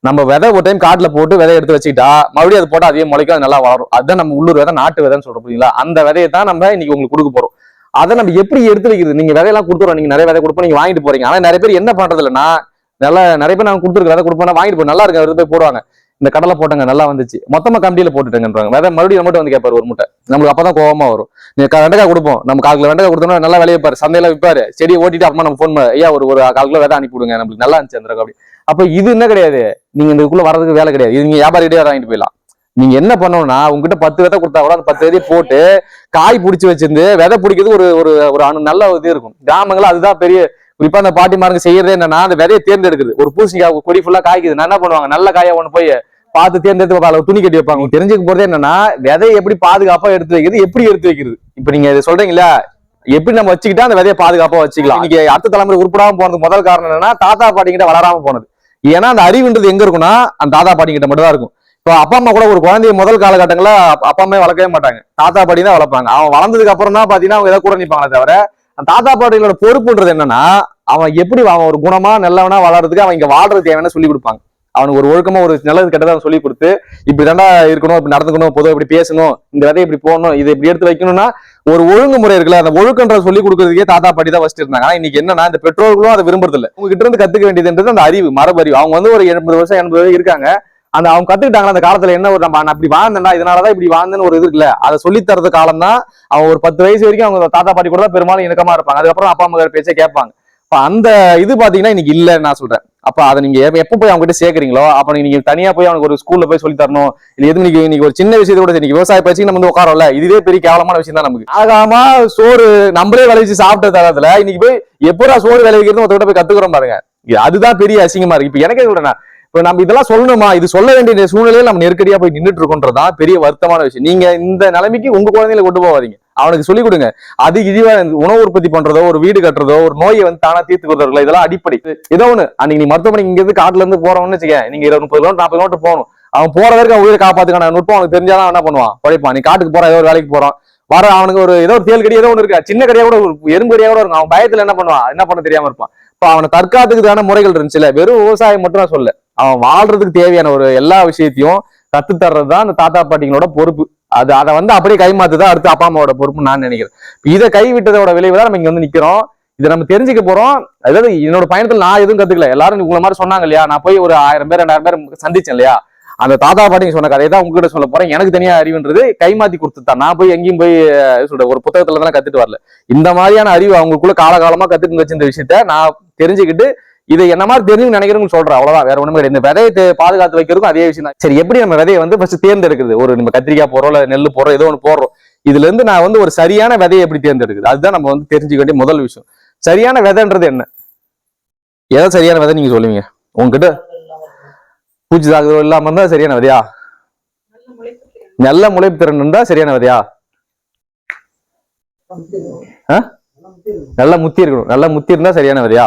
நம்ம விதை ஒரு டைம் காட்டுல போட்டு விதை எடுத்து வச்சுக்கிட்டா மறுபடியும் அது போட்டா அதே முளைக்கும், அது நல்லா வளரும். அதுதான் நம்ம உள்ளூர் விதை, நாட்டு விதைன்னு சொல்றோம் புரியுங்களா? அந்த விதையை தான் நம்ம இன்னைக்கு உங்களுக்கு கொடுக்க போறோம். அதை நம்ம எப்படி எடுத்து வைக்கிறது? நீங்க விதையெல்லாம் கொடுத்துறோம், நீங்க நிறைய விதை கொடுப்போம், நீங்க வாங்கிட்டு போறீங்க. ஆனா நிறைய பேர் என்ன பண்றது இல்லைன்னா, நல்லா நிறைய பேர் நாங்க கொடுத்துருக்க விதை கொடுப்போம், வாங்கிட்டு போய் நல்லா இருக்கு எடுத்து போய் போடுவாங்க. இந்த கடலை போட்டாங்க நல்லா வந்துச்சு, மொத்தமா கம்பியில போட்டுட்டேங்கன்றாங்க. விதை மறுபடியும் மட்டும் வந்து கேட்பாரு ஒரு மூட்டை. நம்மளுக்கு அப்பதான் கோவமா வரும். வெண்டைக்காய் கொடுப்போம், நம்ம 1/4 கிலோ வெண்டைக்காய் கொடுத்தோம்னா நல்லா விளைய வைப்பாரு, சந்தையில விற்பாரு. செடியை ஓட்டிட்டு அப்புறமா நம்ம போன் ஐயா ஒரு 1/4 கிலோ விதை அனுப்பி விடுங்க, நம்மளுக்கு நல்லா இருந்துச்சு அந்த அப்படி. அப்ப இது என்ன கிடையாது, நீங்க இதுக்குள்ள வரதுக்கு வேலை கிடையாது. இது நீங்க வியாபாரிகிட்டே வாங்கிட்டு போயிடலாம். நீங்க என்ன பண்ணணும்னா, உங்ககிட்ட 10 விதை கொடுத்தா கூட அந்த 10 விதையை போட்டு காய் பிடிச்சி வச்சிருந்து விதை பிடிக்கிறது ஒரு நல்ல இது இருக்கும். கிராமங்கள் அதுதான் பெரிய குறிப்பா அந்த பாட்டிமாருங்க செய்யறதே என்னன்னா, அந்த விதையை தேர்ந்தெடுக்குது. ஒரு பூசணிக்காய் கொடி ஃபுல்லா காய்க்குது, என்ன பண்ணுவாங்க, நல்ல காயா ஒண்ணு போய் பார்த்து தேர்ந்தெடுத்து துணி கட்டி வைப்பாங்க. தெரிஞ்சுக்க போறதே என்னன்னா, விதையை எப்படி பாதுகாப்பா எடுத்து வைக்கிறது, எப்படி எடுத்து வைக்கிறது. இப்ப நீங்க இதை சொல்றீங்களா, எப்படி நம்ம வச்சுக்கிட்டா அந்த விதையை பாதுகாப்பா வச்சுக்கலாம். இன்னைக்கு அடுத்த தலைமுறை உருப்படாம போனதுக்கு முதல் காரணம் என்னன்னா, தாத்தா பாட்டி கிட்ட வளராம போனது. ஏன்னா அந்த அறிவுன்றது எங்க இருக்குன்னா, அந்த தாத்தா பாட்டி கிட்ட மட்டும் தான் இருக்கும். இப்போ அப்பா அம்மா கூட ஒரு குழந்தைய முதல் காலகட்டங்கள அப்பா அம்மா வளர்க்கவே மாட்டாங்க, தாத்தா பாட்டி தான் வளர்ப்பாங்க. அவன் வளர்ந்ததுக்கு அப்புறம் தான் பாத்தீங்கன்னா அவங்க எதை கூட நிற்பாங்களே தவிர, அந்த தாத்தா பாட்டிகளோட பொறுப்புன்றது என்னன்னா, அவன் எப்படி அவன் ஒரு குணமா நல்லவனா வளர்றதுக்கு அவன் இங்க வாழ்றது தேவையான சொல்லி கொடுப்பாங்க. அவனுக்கு ஒரு ஒழுக்கமா ஒரு நல்லது கெட்டதா சொல்லி கொடுத்து, இப்படி தாண்டா இருக்கணும், இப்படி நடந்துக்கணும், பொதுவாக இப்படி பேசணும், இந்த விதையை இப்படி போடணும், இதை இப்படி எடுத்து வைக்கணும்னா ஒரு ஒழுங்குமுறை இருக்குல்ல, அந்த ஒழுக்கன்ற சொல்லி கொடுக்கறதுக்கே தாத்தா பாட்டி தான் வச்சுட்டு இருந்தாங்க. ஆனா இன்னைக்கு என்னன்னா, இந்த பெற்றோர்களும் அதை விரும்புறது இல்லை. உங்ககிட்ட இருந்து கத்துக்க வேண்டியதுன்றது அந்த அறிவு, மரபறிவு. அவங்க வந்து ஒரு 80 வருஷம் 80 வருஷம் இருக்காங்க. அந்த அவங்க கத்துக்கிட்டாங்க அந்த காலத்துல என்ன ஒரு நம்ம அப்படி வாழ்ந்தா இதனாலதான் இப்படி வாழ்ந்தன்னு ஒரு இது இருக்குல்ல, அதை சொல்லி தரது காலம் தான். அவன் ஒரு 10 வயசு வரைக்கும் அவங்க தாத்தா பாட்டி கூட தான் பெரும்பாலும் இணக்கமா இருப்பாங்க. அதுக்கப்புறம் அப்பா அம்மா பேச்சே கேட்பாங்க. அந்த இது பாத்தீங்கன்னா இன்னைக்கு இல்லைன்னு நான் சொல்றேன். அப்ப அதை நீங்க எப்ப போய் அவங்க கிட்ட சேர்க்கறீங்களோ, அப்ப நீங்க தனியா போய் அவனுக்கு ஒரு ஸ்கூல்ல போய் சொல்லி தரணும். இல்ல எது இன்னைக்கு ஒரு சின்ன விஷயத்த கூட சரி, விவசாய பயிற்சி நம்ம வந்து உட்காரோம்ல, இதுவே பெரிய கேவலமான விஷயம் தான் நமக்கு. ஆகாம சோறு நம்மளே விளைவிச்சு சாப்பிட்ட தரத்துல இன்னைக்கு போய் எப்படா சோறு விளைவிக்கிறது ஒருத்தர் போய் கத்துக்கிறோம் பாருங்க. அதுதான் பெரிய அசிங்கமா இருக்கு. இப்ப எனக்கே சொல்றேன், இப்ப நம்ம இதெல்லாம் சொல்லணுமா, இது சொல்ல வேண்டிய சூழ்நிலையில நம்ம நெருக்கடியா போய் நின்றுட்டு இருக்கோன்றதான் பெரிய வருத்தமான விஷயம். நீங்க இந்த நிலைமைக்கு உங்க குழந்தைகளை கொண்டு போவாதீங்க, அவனுக்கு சொல்லிக் கொடுங்க. அது இதுவா உணவு உற்பத்தி பண்றதோ, ஒரு வீடு கட்டுறதோ, ஒரு நோயை வந்து தானா தீர்த்து கொடுறதோ, இதெல்லாம் அடிப்படை. ஏதோ ஒண்ணு அன்னைக்கு நீ மருத்துவமனைக்கு இங்க இருந்து காட்டுல இருந்து போறவன்னு வச்சுக்க, நீங்க 30 கிலோமீட்டர் 40 கிலோமீட்டர் போகணும். அவன் போற வரைக்கும் அவன் உயிரை காப்பாத்துக்கான நுட்பம் அவனுக்கு தெரிஞ்சாதான் என்ன பண்ணுவான், படைப்பான். நீ காட்டுக்கு போறான், ஏதோ ஒரு வேலைக்கு போறான், வர அவனுக்கு ஒரு ஏதோ ஒரு தேல் கடி ஏதோ ஒண்ணு இருக்கா, சின்ன கடியா கூட ஒரு எறும்பு கடியா கூட இருக்கும். அவன் பயத்துல என்ன பண்ணுவான், என்ன பண்ண தெரியாம இருப்பான். இப்ப அவனை தற்காத்துக்கான முறைகள் இருந்துச்சுல, வெறும் விவசாயம் மட்டும் தான் சொல்ல, அவன் வாழ்றதுக்கு தேவையான ஒரு எல்லா விஷயத்தையும் கத்து தர்றதுதான் அந்த தாத்தா பாட்டிங்களோட பொறுப்பு. அதை வந்து அப்படியே கைமாத்துதான் அடுத்து அப்பா அம்மாவோட பொறுப்புன்னு நான் நினைக்கிறேன். இதை கைவிட்டதோட விளைவு தான் நம்ம இங்க வந்து நிக்கிறோம். இதை நம்ம தெரிஞ்சுக்க போறோம். அதாவது என்னோட பயணத்துல நான் எதுவும் கத்துக்கல, எல்லாரும் உங்களை மாதிரி சொன்னாங்க இல்லையா, நான் போய் ஒரு 1000 பேர் 2000 பேர் சந்திச்சேன் இல்லையா, அந்த தாத்தா பாட்டிங்க சொன்ன கதையை தான் உங்ககிட்ட சொல்ல போறேன். எனக்கு தனியா அறிவுன்றது கைமாத்தி கொடுத்துதான். நான் போய் எங்கேயும் போய் சொல்றேன் ஒரு புத்தகத்துல தான் கத்துட்டு வரல. இந்த மாதிரியான அறிவு அவங்களுக்குள்ள காலகாலமா கத்துட்டு வச்சு இந்த விஷயத்த நான் தெரிஞ்சுக்கிட்டு இதை என்ன மாதிரி தெரிஞ்சு நினைக்கிறவங்க சொல்றேன், அவ்வளவுதான், வேற ஒண்ணுமே கிடையாது. இந்த விதையை பாதுகாத்து வைக்கிறதுக்கும் அதே விஷயம் தான். சரி, எப்படி நம்ம விதையை வந்து ஃபர்ஸ்ட் தேர்ந்தெடுக்கிறது? ஒரு நம்ம கத்திரிக்காய் போறோம், இல்ல நெல் போறோம், ஏதோ ஒன்று போடுறோம், இதுல இருந்து நான் வந்து ஒரு சரியான விதையை எப்படி தேர்ந்தெடுக்குது, அதுதான் நம்ம வந்து தெரிஞ்சுக்க வேண்டிய முதல் விஷயம். சரியான விதைன்றது என்ன, ஏதோ சரியான விதை நீங்க சொல்லுவீங்க? உங்ககிட்ட பூச்சி தாக்குதல் இல்லாம இருந்தா சரியான விதையா? நல்ல முளைப்பு திறன் இருந்தா சரியான விதையா? நல்ல முத்தி இருக்கணும், நல்ல முத்தி இருந்தா சரியான விதையா?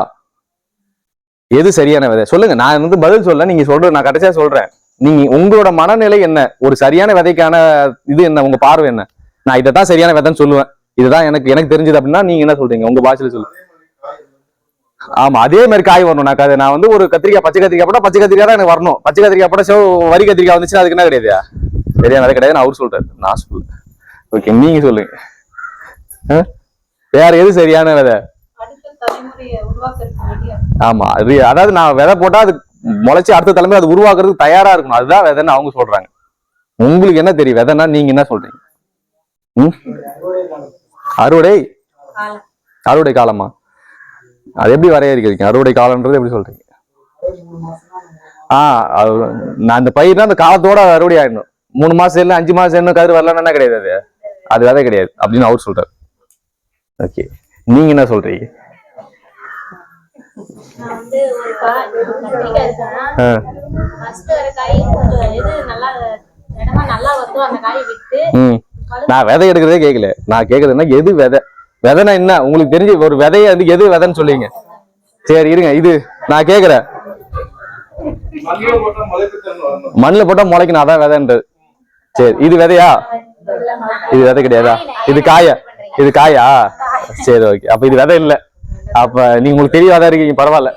எது சரியான விதை சொல்லுங்க. நான் வந்து பதில் சொல்ல, நீங்க சொல்றது நான் கடைசியா சொல்றேன். நீங்க உங்களோட மனநிலை என்ன, ஒரு சரியான விதைக்கான இது என்ன, உங்க பார்வை என்ன? நான் இதைத்தான் சரியான விதைன்னு சொல்லுவேன், இதுதான் எனக்கு தெரிஞ்சது அப்படின்னா நீங்க என்ன சொல்றீங்க உங்க பாஷையில சொல்லுங்க. ஆமா, அதே மாதிரி காய் வரணும். நான் வந்து ஒரு கத்திரிக்காய் பச்சை கத்திரிக்காய் போட்டா பச்சை கத்திரிக்காய் தான் எனக்கு வரணும். பச்சை கத்திரிக்காய் போட்டா வரி கத்திரிக்காய் வந்துச்சுன்னா அதுக்கு என்ன கிடையாது, சரியான விதை கிடையாது. அவர் சொல்றாரு, நான் சொல்லுவேன். ஓகே, நீங்க சொல்லுங்க, வேற எது சரியான விதை? ஆமா, அதாவது நான் விதை போட்டா அது முளைச்சி அடுத்த தலைமுறை அது உருவாக்குறதுக்கு தயாரா இருக்கணும், அதுதான் விதைன்னு அவங்க சொல்றாங்க. உங்களுக்கு என்ன தெரியும் விதைன்னா நீங்க என்ன சொல்றீங்க? அறுவடை காலமா? அது எப்படி வரையறுக்கிறீங்க அறுவடை காலம்ன்றது எப்படி சொல்றீங்க? நான் அந்த பயிர்னா அந்த காலத்தோட அறுவடை ஆயிடணும். 3 மாசம் இல்லை 5 மாசம் என்ன கதிர் வரலன்னு என்ன கிடையாது, அது விதை கிடையாது அப்படின்னு அவர் சொல்றாரு. ஓகே, நீங்க என்ன சொல்றீங்க? நான் விதை எடுக்கிறதே கேட்கல, நான் கேக்குறதுன்னா எது விதை, விதைனா என்ன உங்களுக்கு தெரிஞ்சு ஒரு விதைய வந்து எது விதைன்னு சொல்லுவீங்க? சரி இருங்க, இது நான் கேக்குறேன், மண்ணுல போட்டா முளைக்கணும் அதான் விதைன்றது. சரி, இது விதையா? இது விதை கிடையாதா? இது காயா? சரி ஓகே, அப்ப இது விதை இல்ல. அப்ப நீங்க உங்களுக்கு தெளிவாதான் இருக்கீங்க, பரவாயில்ல,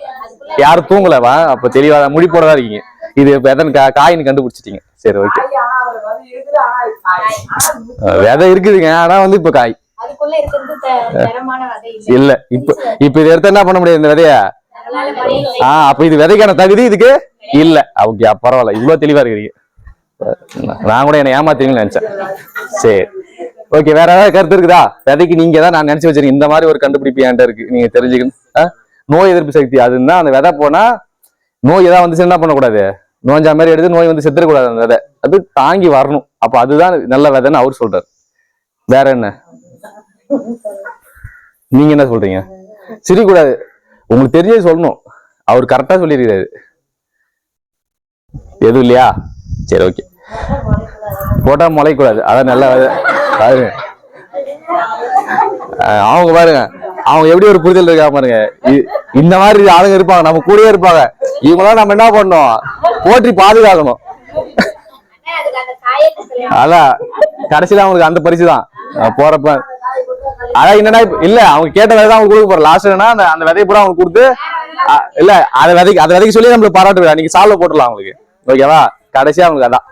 யாரும் தூங்கலவா? அப்ப தெளிவாதான் முடி போடதான் இருக்கீங்க. இது விதை காயின்னு கண்டுபிடிச்சிட்டீங்க. சரி ஓகே, விதை இருக்குதுங்க, ஆனா வந்து இப்ப காய் இல்ல. இப்ப இதை எடுத்து என்ன பண்ண முடியாது இந்த விதைய? அப்ப இது விதைக்கான தகுதி இதுக்கு இல்ல. ஓகே பரவாயில்ல, இவ்வளவு தெளிவா இருக்கிறீங்க. நான் கூட என்ன ஏமாத்தீங்கன்னு நினைச்சேன். சரி ஓகே, வேற ஏதாவது கருத்து இருக்குதா? விதைக்கு நீங்க தான் நான் நினைச்சு வச்சிருக்கேன் இந்த மாதிரி ஒரு கண்டுபிடிப்பு என்கிட்ட இருக்கு, நீங்க தெரிஞ்சுக்கணும். நோய் எதிர்ப்பு சக்தி அதுன்னா அந்த விதை போனா நோய் ஏதாவது வந்துச்சு என்ன பண்ணக்கூடாது, நோஞ்சா மாதிரி எடுத்து நோய் வந்து செத்துடக்கூடாது. அந்த விதை அது தாங்கி வரணும். அப்ப அதுதான் நல்ல விதைன்னு அவர் சொல்றாரு. வேற என்ன நீங்க என்ன சொல்றீங்க? சிரிக்கூடாது, உங்களுக்கு தெரிஞ்சது சொல்லணும். அவர் கரெக்டா சொல்லிருக்காரு. எதுவும் இல்லையா? சரி ஓகே, போட்டா முளைக்கூடாது, அதான் நல்ல விதை. அவங்க பாருங்க, அவங்க எப்படி ஒரு புரிதல் இருக்கா பாருங்க. இந்த மாதிரி ஆளுங்க இருப்பாங்க, நம்ம கூடயே இருப்பாங்க. இவங்களாம் நம்ம என்ன பண்ணணும், போற்றி பாதுகாக்கணும். அதான் கடைசியில அவங்களுக்கு அந்த பரிசு தான் போறப்ப. அதான் என்னன்னா இல்ல, அவங்க கேட்ட விதை தான் அவங்க கொடுக்க போற. லாஸ்ட் என்னன்னா அந்த விதையை பூரா அவங்க கொடுத்து இல்ல அதை விதைக்கு சொல்லி நம்மளுக்கு பாராட்டு நீங்க சால்வ போட்டுடலாம் அவங்களுக்கு. ஓகேவா? கடைசியா அவங்களுக்கு அதான்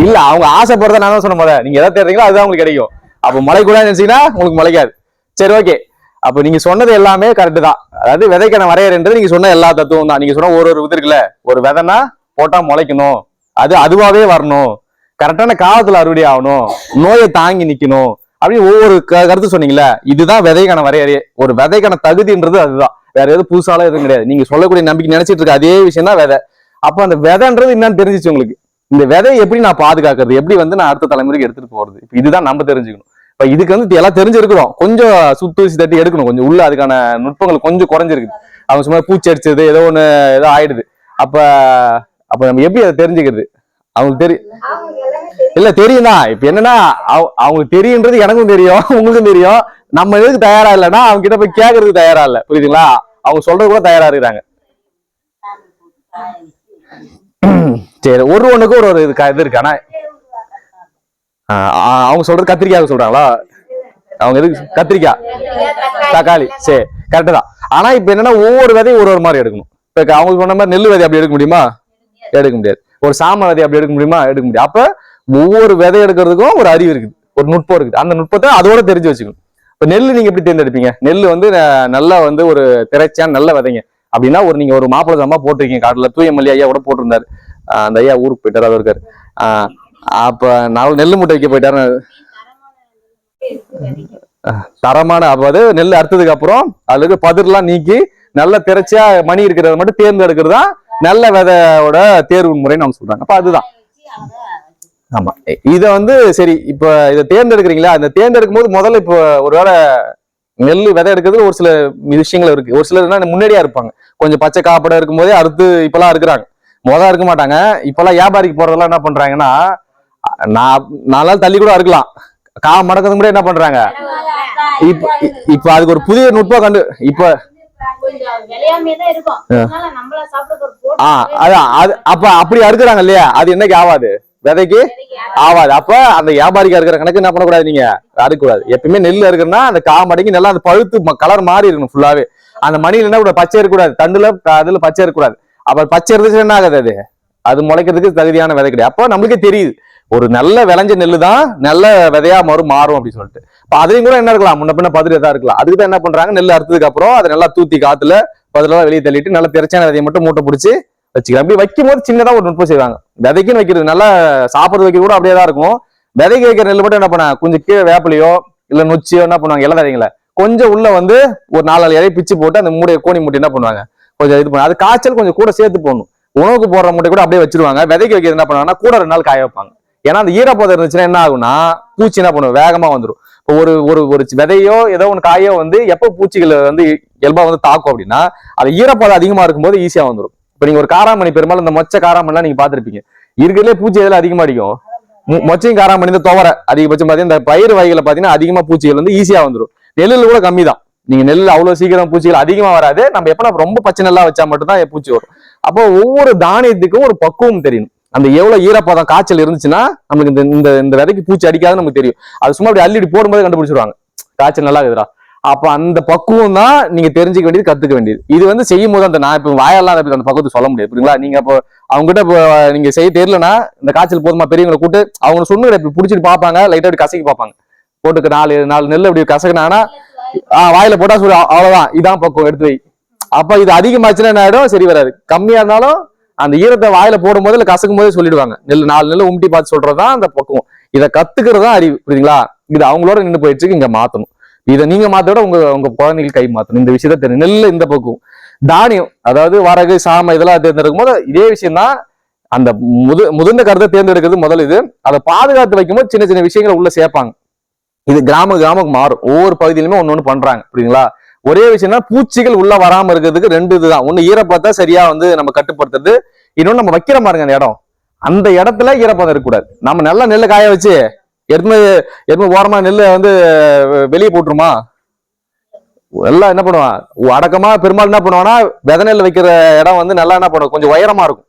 இல்ல, அவங்க ஆசைப்படுறத நான் தான் சொன்ன போத. நீங்க எதை தேடுறீங்களோ அதுதான் உங்களுக்கு கிடைக்கும். அப்ப மழை கூட நினைச்சீங்கன்னா உங்களுக்கு முளைக்காது. சரி ஓகே, அப்ப நீங்க சொன்னது எல்லாமே கரெக்ட் தான். அதாவது விதைக்கான வரையறைன்றது நீங்க சொன்ன எல்லா தத்துவம் தான். நீங்க சொன்ன ஒரு இது இருக்குல்ல, ஒரு விதைனா போட்டா முளைக்கணும், அது அதுவாவே வரணும், கரெக்டான காலத்துல அறுவடை ஆகணும், நோயை தாங்கி நிக்கணும், அப்படின்னு ஒவ்வொரு கருத்து சொன்னீங்களே, இதுதான் விதைக்கான வரையறையே. ஒரு விதைக்கான தகுதின்றது அதுதான், வேற எதுவும் புதுசாலாம் எதுவும் கிடையாது. நீங்க சொல்லக்கூடிய நம்பிக்கை நினைச்சிட்டு இருக்க அதே விஷயம் தான் விதை. அப்ப அந்த விதைன்றது என்னன்னு தெரிஞ்சிச்சு உங்களுக்கு. இந்த விதையை எப்படி நான் பாதுகாக்கிறது, எப்படி வந்து நான் அடுத்த தலைமுறைக்கு எடுத்துட்டு போறது, இப்ப இதுதான் நம்ம தெரிஞ்சுக்கணும். இப்ப இதுக்கு வந்து எல்லாம் தெரிஞ்சிருக்கிறோம், கொஞ்சம் சுத்தூசி தட்டி எடுக்கணும், கொஞ்சம் உள்ள அதுக்கான நுட்பங்கள் கொஞ்சம் குறைஞ்சிருக்கு. அவங்க சும்மா பூச்சி அடிச்சது ஏதோ ஒண்ணு ஏதோ ஆயிடுது. அப்ப அப்ப நம்ம எப்படி அதை தெரிஞ்சுக்கிறது? அவங்களுக்கு தெரியும் இல்ல, தெரியும் தான். இப்ப என்னன்னா அவங்களுக்கு தெரியுன்றது எனக்கும் தெரியும், உங்களுக்கும் தெரியும். நம்ம எதுக்கு தயாரா இல்லைன்னா அவங்க கிட்ட போய் கேட்கறதுக்கு தயாரா இல்ல, புரியுதுங்களா? அவங்க சொல்றது கூட தயாரா இருக்கிறாங்க. சரி, ஒண்ணுக்கு ஒரு இது இருக்கு. ஆனா அவங்க சொல்றது கத்திரிக்காய் சொல்றாங்களா? அவங்க எதுக்கு கத்திரிக்காய் தக்காளி? சரி கரெக்டு தான். ஆனா இப்ப என்னன்னா ஒவ்வொரு விதையும் ஒரு மாதிரி எடுக்கணும். இப்ப அவங்க சொன்ன மாதிரி நெல் விதை அப்படி எடுக்க முடியுமா? எடுக்க முடியாது. ஒரு சாம விதை அப்படி எடுக்க முடியுமா? எடுக்க முடியாது. அப்ப ஒவ்வொரு விதை எடுக்கிறதுக்கும் ஒரு அறிவு இருக்குது, ஒரு நுட்பம் இருக்குது. அந்த நுட்பத்தை அதோட தெரிஞ்சு வச்சுக்கணும். இப்ப நெல் நீங்க எப்படி தேர்ந்தெடுப்பீங்க? நெல் வந்து நல்லா வந்து ஒரு திரைச்சியான நல்ல விதைங்க அப்படின்னா நீங்க ஒரு மாப்பிள்ளை ஜாமா போட்டிருக்கீங்க காட்டுல. தூய மல்லி ஐயா கூட போட்டிருந்தாரு. அந்த ஐயா ஊருக்கு போயிட்டாரு, அவர் இருக்காரு. அப்ப நான் நெல் மூட்டை வைக்க போயிட்டாரு. தரமான அதாவது நெல் அறுத்ததுக்கு அப்புறம் அதுல இருக்க பதிர்லாம் நீக்கி நல்ல திரைச்சியா மணி இருக்கிறத மட்டும் தேர்ந்தெடுக்கிறது தான் நல்ல விதையோட தேர்வு முறைன்னு அவங்க சொல்றாங்க. அப்ப அதுதான் ஆமா. இத வந்து சரி, இப்ப இதை தேர்ந்தெடுக்கிறீங்களா? அந்த தேர்ந்தெடுக்கும் போது முதல்ல இப்போ ஒருவேளை நெல் விதை எடுக்கிறது ஒரு சில விஷயங்கள் இருக்கு. ஒரு சிலர் என்ன முன்னாடியா இருப்பாங்க, கொஞ்சம் பச்சை காப்படம் இருக்கும் போதே அறுத்து இப்பெல்லாம் இருக்கிறாங்க. முதல்ல இருக்க மாட்டாங்க. இப்பெல்லாம் வியாபாரிக்கு போறதெல்லாம் என்ன பண்றாங்கன்னா, நாளால் தள்ளி கூட இருக்கலாம், மடக்கிறது கூட என்ன பண்றாங்க. இப்ப அதுக்கு ஒரு புதிய நுட்பம் கண்டு இப்ப அப்ப அப்படி அறுக்குறாங்க இல்லையா, அது என்னைக்கு ஆவாது, விதைக்கு ஆவாது. அப்ப அந்த வியாபாரிக்கா இருக்கிற கணக்கு என்ன பண்ணக்கூடாது, நீங்க அறுக்கக்கூடாது. எப்பயுமே நெல் இருக்குன்னா அந்த காமடைக்கு நல்லா அந்த பழுத்து கலர் மாறி இருக்கணும் ஃபுல்லாவே. அந்த மணியில என்ன கூட பச்சை இருக்கக்கூடாது, தண்டுல அதுல பச்சை இருக்கக்கூடாது. அப்ப பச்சை இருந்துச்சு என்ன ஆகுது, அது முளைக்கிறதுக்கு தகுதியான விதை கிடையாது. அப்போ நம்மளுக்கே தெரியுது ஒரு நல்ல விளைஞ்ச நெல்லு தான் நல்ல விதையா மாறும் அப்படின்னு சொல்லிட்டு. இப்ப அதையும் கூட என்ன இருக்கலாம், முன்ன பின்ன பதிரியா தான் இருக்கலாம். அதுக்கு தான் என்ன பண்றாங்க, நெல் அறுத்ததுக்கு அப்புறம் அதை நல்லா தூத்தி காத்துல பதிலெல்லாம் வெளியே தள்ளிட்டு நல்ல திரைச்சான விதையை மட்டும் மூட்டை பிடிச்சி வச்சுக்கலாம். அப்படி வைக்கும் போது சின்னதா ஒரு நுட்பம் செய்வாங்க. விதைக்குன்னு வைக்கிறது நல்லா சாப்பிடுறது வைக்கிறது கூட அப்படியே தான் இருக்கும். விதைக்கு வைக்கிற நெல் மட்டும் என்ன பண்ண, கொஞ்சம் கீழே வேப்பிலையோ இல்ல நொச்சியோ என்ன பண்ணுவாங்க, இலை விதைங்கள கொஞ்சம் உள்ள வந்து ஒரு 4 இலையை பிச்சு போட்டு அந்த கோணி மூட்டை என்ன பண்ணுவாங்க, கொஞ்சம் இது பண்ண அது காய்ச்சல் கொஞ்சம் கூட சேர்த்து போடணும். உணவுக்கு போடுற மூட்டை கூட அப்படியே வச்சிருவாங்க. விதைக்கு வைக்கிறது என்ன பண்ணுவாங்கன்னா கூட 2 நாள் காய வைப்பாங்க. ஏன்னா அந்த ஈரப்பதம் இருந்துச்சுன்னா என்ன ஆகும்னா பூச்சி என்ன பண்ணுவோம், வேகமா வந்துடும். இப்போ ஒரு விதையோ ஏதோ ஒன்று காயோ வந்து எப்போ பூச்சிகள் வந்து இயல்பா வந்து தாக்கும் அப்படின்னா அது ஈரப்பதம் அதிகமா இருக்கும்போது ஈஸியா வந்துடும். இப்ப நீங்க ஒரு காராமணி, பெரும்பாலும் இந்த மொச்சை காராமணிலாம் நீங்க பாத்திருப்பீங்க. இருக்கிறதுலே பூச்சி எதுல அதிகமா அடிக்கும், மொச்சையும் காராமணி இந்த துவரை அதிகபட்சம் பாத்தீங்கன்னா இந்த பயிர் வகைகளை பாத்தீங்கன்னா அதிகமா பூச்சிகள் வந்து ஈஸியா வந்துடும். நெல்லில் கூட கம்மி தான். நீங்க நெல் அவ்வளவு சீக்கிரம் பூச்சிகள் அதிகமா வராது. நம்ம எப்ப ரொம்ப பச்சை நெல்லா வச்சா மட்டும்தான் பூச்சி வரும். அப்போ ஒவ்வொரு தானியத்துக்கும் ஒரு பக்குவம் தெரியும். அந்த எவ்வளவு ஈரப்பதம் காய்ச்சல் இருந்துச்சுன்னா நம்மளுக்கு இந்த விதைக்கு பூச்சி அடிக்காதுன்னு நமக்கு தெரியும். அது சும்மா அப்படி அள்ளிட்டு போடும்போது கண்டுபிடிச்சிருவாங்க காய்ச்சல் நல்லா இருக்குதுடா. அப்ப அந்த பக்குவம் தான் நீங்க தெரிஞ்சுக்க வேண்டியது, கத்துக்க வேண்டியது. இது வந்து செய்யும் போது அந்த நான் இப்ப வாயெல்லாம் அந்த பக்குவத்தை சொல்ல முடியாது, புரியுங்களா? நீங்க இப்போ அவங்க கிட்ட இப்போ நீங்க செய்ய தெரியலன்னா இந்த காய்ச்சல் போதுமா பெரியவங்களை கூட்டு அவங்க சொன்ன இப்படி பிடிச்சிட்டு பார்ப்பாங்க, லைட்டா அப்படி கசக்கி பார்ப்பாங்க, போட்டுக்கு நாலு நெல் அப்படி கசக்கினாங்கன்னா வாயில போட்டா சொல்லி அவ்வளவுதான், இதான் பக்குவம், எடுத்து வை. அப்ப இது அதிகமாச்சுன்னா என்ன ஆயிடும், சரி வராது. கம்மியா இருந்தாலும் அந்த ஈரத்தை வாயில போடும் போது இல்ல கசக்கும் போதே சொல்லிடுவாங்க. நாலு நெல் உம்ட்டி பார்த்து சொல்றதுதான் அந்த பக்குவம். இதை கத்துக்கிறதா அறிவு, புரியுதுங்களா? இது அவங்களோட நின்று போயிடுச்சு, இங்க மாத்தணும். இதை நீங்க மாத்தோட உங்க குழந்தைகள் கை மாத்தணும். இந்த விஷயத்த தெரியும். நெல் இந்த பக்குவம். தானியம் அதாவது வரகு சாமை இதெல்லாம் தேர்ந்தெடுக்கும் போது இதே விஷயம் தான். அந்த முதிர்ந்த கருத்தை தேர்ந்தெடுக்கிறது முதல். இது அதை பாதுகாத்து வைக்கும்போது சின்ன சின்ன விஷயங்களை உள்ள சேர்ப்பாங்க. இது கிராமம் மாறும். ஒவ்வொரு பகுதியிலுமே ஒன்னொன்னு பண்றாங்க, புரியுங்களா? ஒரே விஷயம்னா பூச்சிகள் உள்ள வராம இருக்கிறதுக்கு ரெண்டு இதுதான். ஒண்ணு ஈரப்பதத்தை சரியா வந்து நம்ம கட்டுப்படுத்துறது, இன்னொன்னு நம்ம வைக்கிற பாருங்க அந்த இடம், அந்த இடத்துல ஈரப்பதம் இருக்கக்கூடாது. நம்ம நல்லா நெல்லை காய வச்சு எதுவுமே ஓரமா நெல்லை வந்து வெளியே போட்டுருமா, எல்லாம் என்ன பண்ணுவான் அடக்கமா பெரும்பாலும் என்ன பண்ணுவான்னா விதை நெல் வைக்கிற இடம் வந்து நல்லா என்ன பண்ணுவோம், கொஞ்சம் உயரமா இருக்கும்.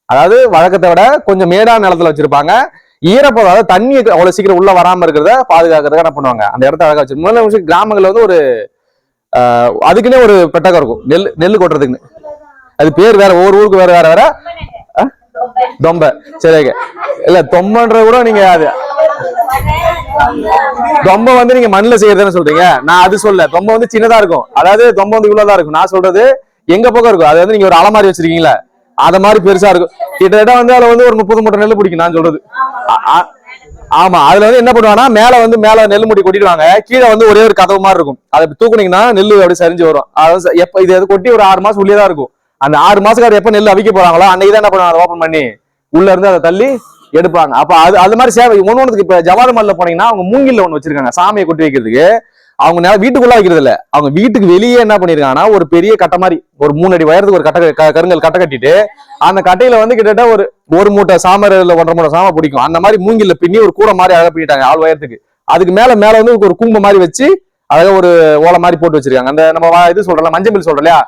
அதாவது வழக்கத்தை விட கொஞ்சம் மேடான நிலத்துல வச்சிருப்பாங்க. ஈரப்பதம் அதாவது தண்ணி அவ்வளவு சீக்கிரம் உள்ள வராம இருக்கிறத பாதுகாக்கிறதுக்கு என்ன பண்ணுவாங்க, அந்த இடத்த அழகா வச்சு. முதல்ல விஷயம் கிராமங்கள்ல வந்து ஒரு அதுக்குன்னே ஒரு பெட்டகம் இருக்கும் நெல் கொட்டுறதுக்குன்னு. அது பேர் வேற, ஒவ்வொரு ஊருக்கு வேற வேற வேற. தொம்ப, சரி இல்ல தொம்பன்ற கூட நீங்க அது தொம்ப வந்து நீங்க மண்ணில் செய்யறதுன்னு சொல்றீங்க. நான் அது சொல்ல, தொம்ப வந்து சின்னதா இருக்கும். அதாவது தொம்ப வந்து இவ்வளவுதான் இருக்கும். நான் சொல்றது எங்க பக்கம் இருக்கும். அது வந்து நீங்க ஒரு அலமாரி வச்சிருக்கீங்களா, அத மாதிரி பெருசா இருக்கும். கிட்டத்தட்ட வந்து அதுல வந்து ஒரு 30 மூட்டை நெல் பிடிக்கும் நான் சொல்றது. ஆமா, அதுல வந்து என்ன பண்ணுவாங்கன்னா மேல நெல் முடி கொட்டிடுவாங்க, கீழே வந்து ஒரே ஒரு கதவு மாதிரி இருக்கும். அதை தூக்குனீங்கன்னா நெல் அப்படி சரிஞ்சு வரும். அதாவது எப்ப இது கொட்டி ஒரு 6 மாசம் உள்ளே தான் இருக்கும். அந்த 6 மாசத்துக்கு எப்ப நெல் அவிக்க போறாங்களோ அன்னைக்கு தான் என்ன பண்ணுவாங்க, ஓப்பன் பண்ணி உள்ள இருந்து அதை தள்ளி எடுப்பாங்க. அப்ப அது மாதிரி சேவை ஒன்னொன்னுக்கு. இப்ப ஜவாது மல்ல போனீங்கன்னா அவங்க மூங்கில்ல ஒண்ணு வச்சிருக்காங்க சாமியை கொட்டி வைக்கிறதுக்கு. அவங்க வீட்டுக்குள்ள வைக்கிறது இல்ல, அவங்க வீட்டுக்கு வெளியே என்ன பண்ணிருக்காங்கன்னா ஒரு பெரிய கட்டை மாதிரி ஒரு 3 அடி உயரத்துக்கு ஒரு கருங்கல் கட்டை கட்டிட்டு அந்த கட்டையில வந்து கிட்டத்தட்ட ஒரு மூட்டை சாமர் இல்ல 1.5 மூட்டை சாம பிடிக்கும். அந்த மாதிரி மூங்கில்ல பின்னி ஒரு கூடை மாதிரி அழகா பின்னிட்டாங்க ஆள் உயரத்துக்கு. அதுக்கு மேல வந்து ஒரு கூம்பு மாதிரி வச்சு அழகா ஒரு ஓலை மாதிரி போட்டு வச்சிருக்காங்க. அந்த நம்ம இது சொல்றோம்ல மஞ்சள் மில் சொல்றோம் இல்லையா,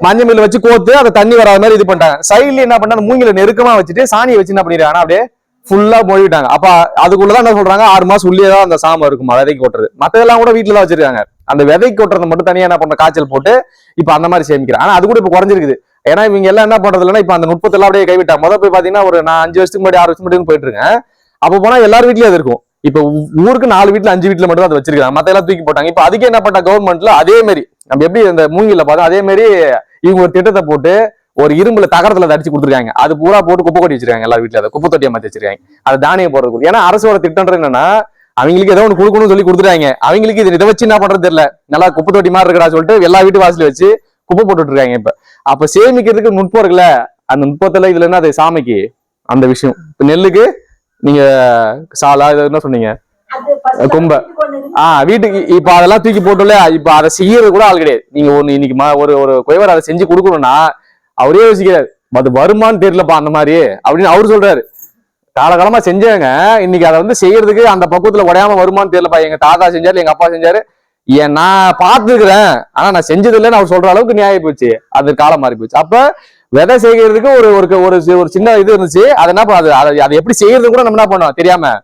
மஞ்சள் மில் வச்சு கோத்து அதை தண்ணி வராத மாதிரி இது பண்ணிட்டாங்க. சைட்ல என்ன பண்ணா மூங்கில நெருக்கமா வச்சுட்டு சாணியை வச்சு என்ன பண்ணிடுறாங்க அப்படியே ஃபுல்லா மொழிவிட்டாங்க. அப்ப அதுக்குள்ளதான் என்ன சொல்றாங்க 6 மாசம் உள்ளேதான் அந்த சாமம் இருக்குமா விதைக்கு கொட்டுறது. மத்ததெல்லாம் கூட வீட்டுல தான் வச்சிருக்காங்க. அந்த விதைக்கு கொட்டுறது மட்டும் தனியா என்ன பண்ற காய்ச்சல் போட்டு இப்ப அந்த மாதிரி சேமிக்கிறேன். ஆனா அது கூட இப்ப குறைஞ்சிருக்குது. ஏன்னா இவங்க எல்லாம் என்ன பண்றது இல்லைன்னா இப்ப அந்த நுட்பத்தெல்லாம் அப்படியே கைவிட்டாங்க. முதல் போய் பாத்தீங்கன்னா ஒரு நான் 5 வருஷத்துக்கு முன்னாடி 6 வருஷம் முன்னாடி போயிட்டு இருக்கேன். அப்ப போனா எல்லாரும் வீட்லயும் அது இருக்கும். இப்ப ஊருக்கு 4 வீட்டுல 5 வீட்டுல மட்டும் தான் அதை வச்சிருக்காங்க, மத்த எல்லாம் தூக்கி போட்டாங்க. இப்ப அதுக்கு என்ன பண்ண கவர்மெண்ட்ல அதே மாதிரி நம்ம எப்படி அந்த மூங்கில பார்த்தோம் அதே மாதிரி இவங்க ஒரு திட்டத்தை போட்டு ஒரு இரும்புல தகரத்துல அடிச்சு கொடுத்துருக்காங்க. அது பூரா போட்டு குப்பை கொட்டி வச்சிருக்காங்க. எல்லா வீட்டுல அதை குப்பை தொட்டியா மாத்தி வச்சிருக்காங்க. அது தானியம் போடுறது. ஏன்னா அரசோட திட்டம்ன்றது என்னன்னா அவங்களுக்கு ஏதோ ஒன்று கொடுக்கணும்னு சொல்லி கொடுத்துட்டாங்க. அவங்களுக்கு இதை வச்சு என்ன பண்றது தெரியல, நல்லா குப்பை தொட்டி மாதிரி இருக்கா சொல்லிட்டு எல்லா வீட்டு வாசல வச்சு குப்பை போட்டுட்டு இருக்காங்க. இப்ப அப்ப சேமிக்கிறதுக்கு நுட்பம் இருக்குல்ல, அந்த நுட்பத்துல இதுல என்ன அது சாமிக்கு அந்த விஷயம். இப்ப நெல்லுக்கு நீங்க சாலா என்ன சொன்னீங்க, கொம்ப வீட்டுக்கு இப்ப அதெல்லாம் தூக்கி போட்டோம்ல. இப்ப அதை செய்யறது கூட ஆள் கிடையாது. நீங்க ஒண்ணு இன்னைக்கு ஒரு குயவர் அதை செஞ்சு கொடுக்கணும்னா அவரே யோசிக்கிறாரு, அது வருமானு தெரியலப்பா அந்த மாதிரி அப்படின்னு அவரு சொல்றாரு. காலகாலமா செஞ்சாங்க, இன்னைக்கு அதை வந்து செய்யறதுக்கு அந்த பக்குவத்துல உடையாம வருமானு தெரியலப்பா. எங்க தாத்தா செஞ்சாரு, எங்க அப்பா செஞ்சாரு, நான் பார்த்துருக்கிறேன் ஆனா நான் செஞ்சது இல்லைன்னு அவர் சொல்ற அளவுக்கு நியாயம் போச்சு. அது காலம் மாறி போச்சு. அப்ப விதை செய்யறதுக்கு ஒரு சின்ன இது இருந்துச்சு. அது என்ன அதை எப்படி செய்யறது கூட நம்ம என்ன பண்ணோம் தெரியாம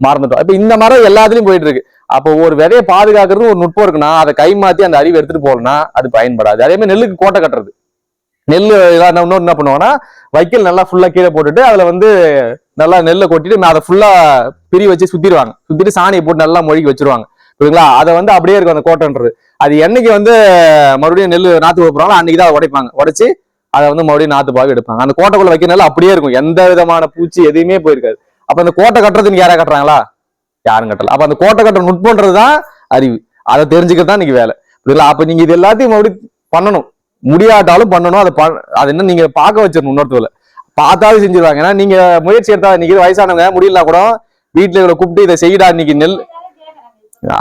மறந்துட்டோம். இப்ப இந்த மாதிரி எல்லாத்துலயும் போயிட்டு இருக்கு. அப்போ ஒரு விதையை பாதுகாக்கிறது ஒரு நுட்பம் இருக்குன்னா அதை கை மாத்தி அந்த அறிவு எடுத்துட்டு போகலன்னா அது பயன்படாது. அதே மாதிரி நெல்லுக்கு கோட்டை கட்டுறது, நெல் இன்னொரு என்ன பண்ணுவாங்கன்னா வைக்கல் நல்லா ஃபுல்லா கீழே போட்டுட்டு அதுல வந்து நல்லா நெல்லை கொட்டிட்டு அதை ஃபுல்லா பிரி வச்சு சுத்திடுவாங்க. சுத்திட்டு சாணியை போட்டு நல்லா மொழிக்கு வச்சிருவாங்க, புரியுங்களா? அதை வந்து அப்படியே இருக்கும் அந்த கோட்டைன்றது. அது என்னைக்கு வந்து மறுபடியும் நெல் நாத்து வைப்பாங்களோ அன்னைக்கு தான் உடைப்பாங்க. உடைச்சு அதை வந்து மறுபடியும் நாத்து பாவி எடுப்பாங்க. அந்த கோட்டைக்குள்ள வைக்கிற நெல் அப்படியே இருக்கும், எந்த விதமான பூச்சி எதுவுமே போயிருக்காது. அப்ப அந்த கோட்டை கட்டுறதுக்கு யாரா கட்டுறாங்களா, யாரும் கட்டல. அப்ப அந்த கோட்டை கட்டுற நுட்பன்றதுதான் அறிவு. அதை தெரிஞ்சுக்கிறது தான் இன்னைக்கு வேலை, புரியுங்களா? அப்ப நீங்க இது எல்லாத்தையும் மறுபடியும் பண்ணணும், முடியாட்டாலும் பண்ணணும். அது என்ன நீங்க பார்க்க வச்சிடணும், இன்னொருத்தவரை பார்த்தாலும் செஞ்சிருவாங்க. ஏன்னா நீங்க முயற்சி எடுத்தா இன்னைக்கு வயசானவங்க முடியல கூட வீட்டுல இவரை கூப்பிட்டு இதை செய்யடா இன்னைக்கு நெல்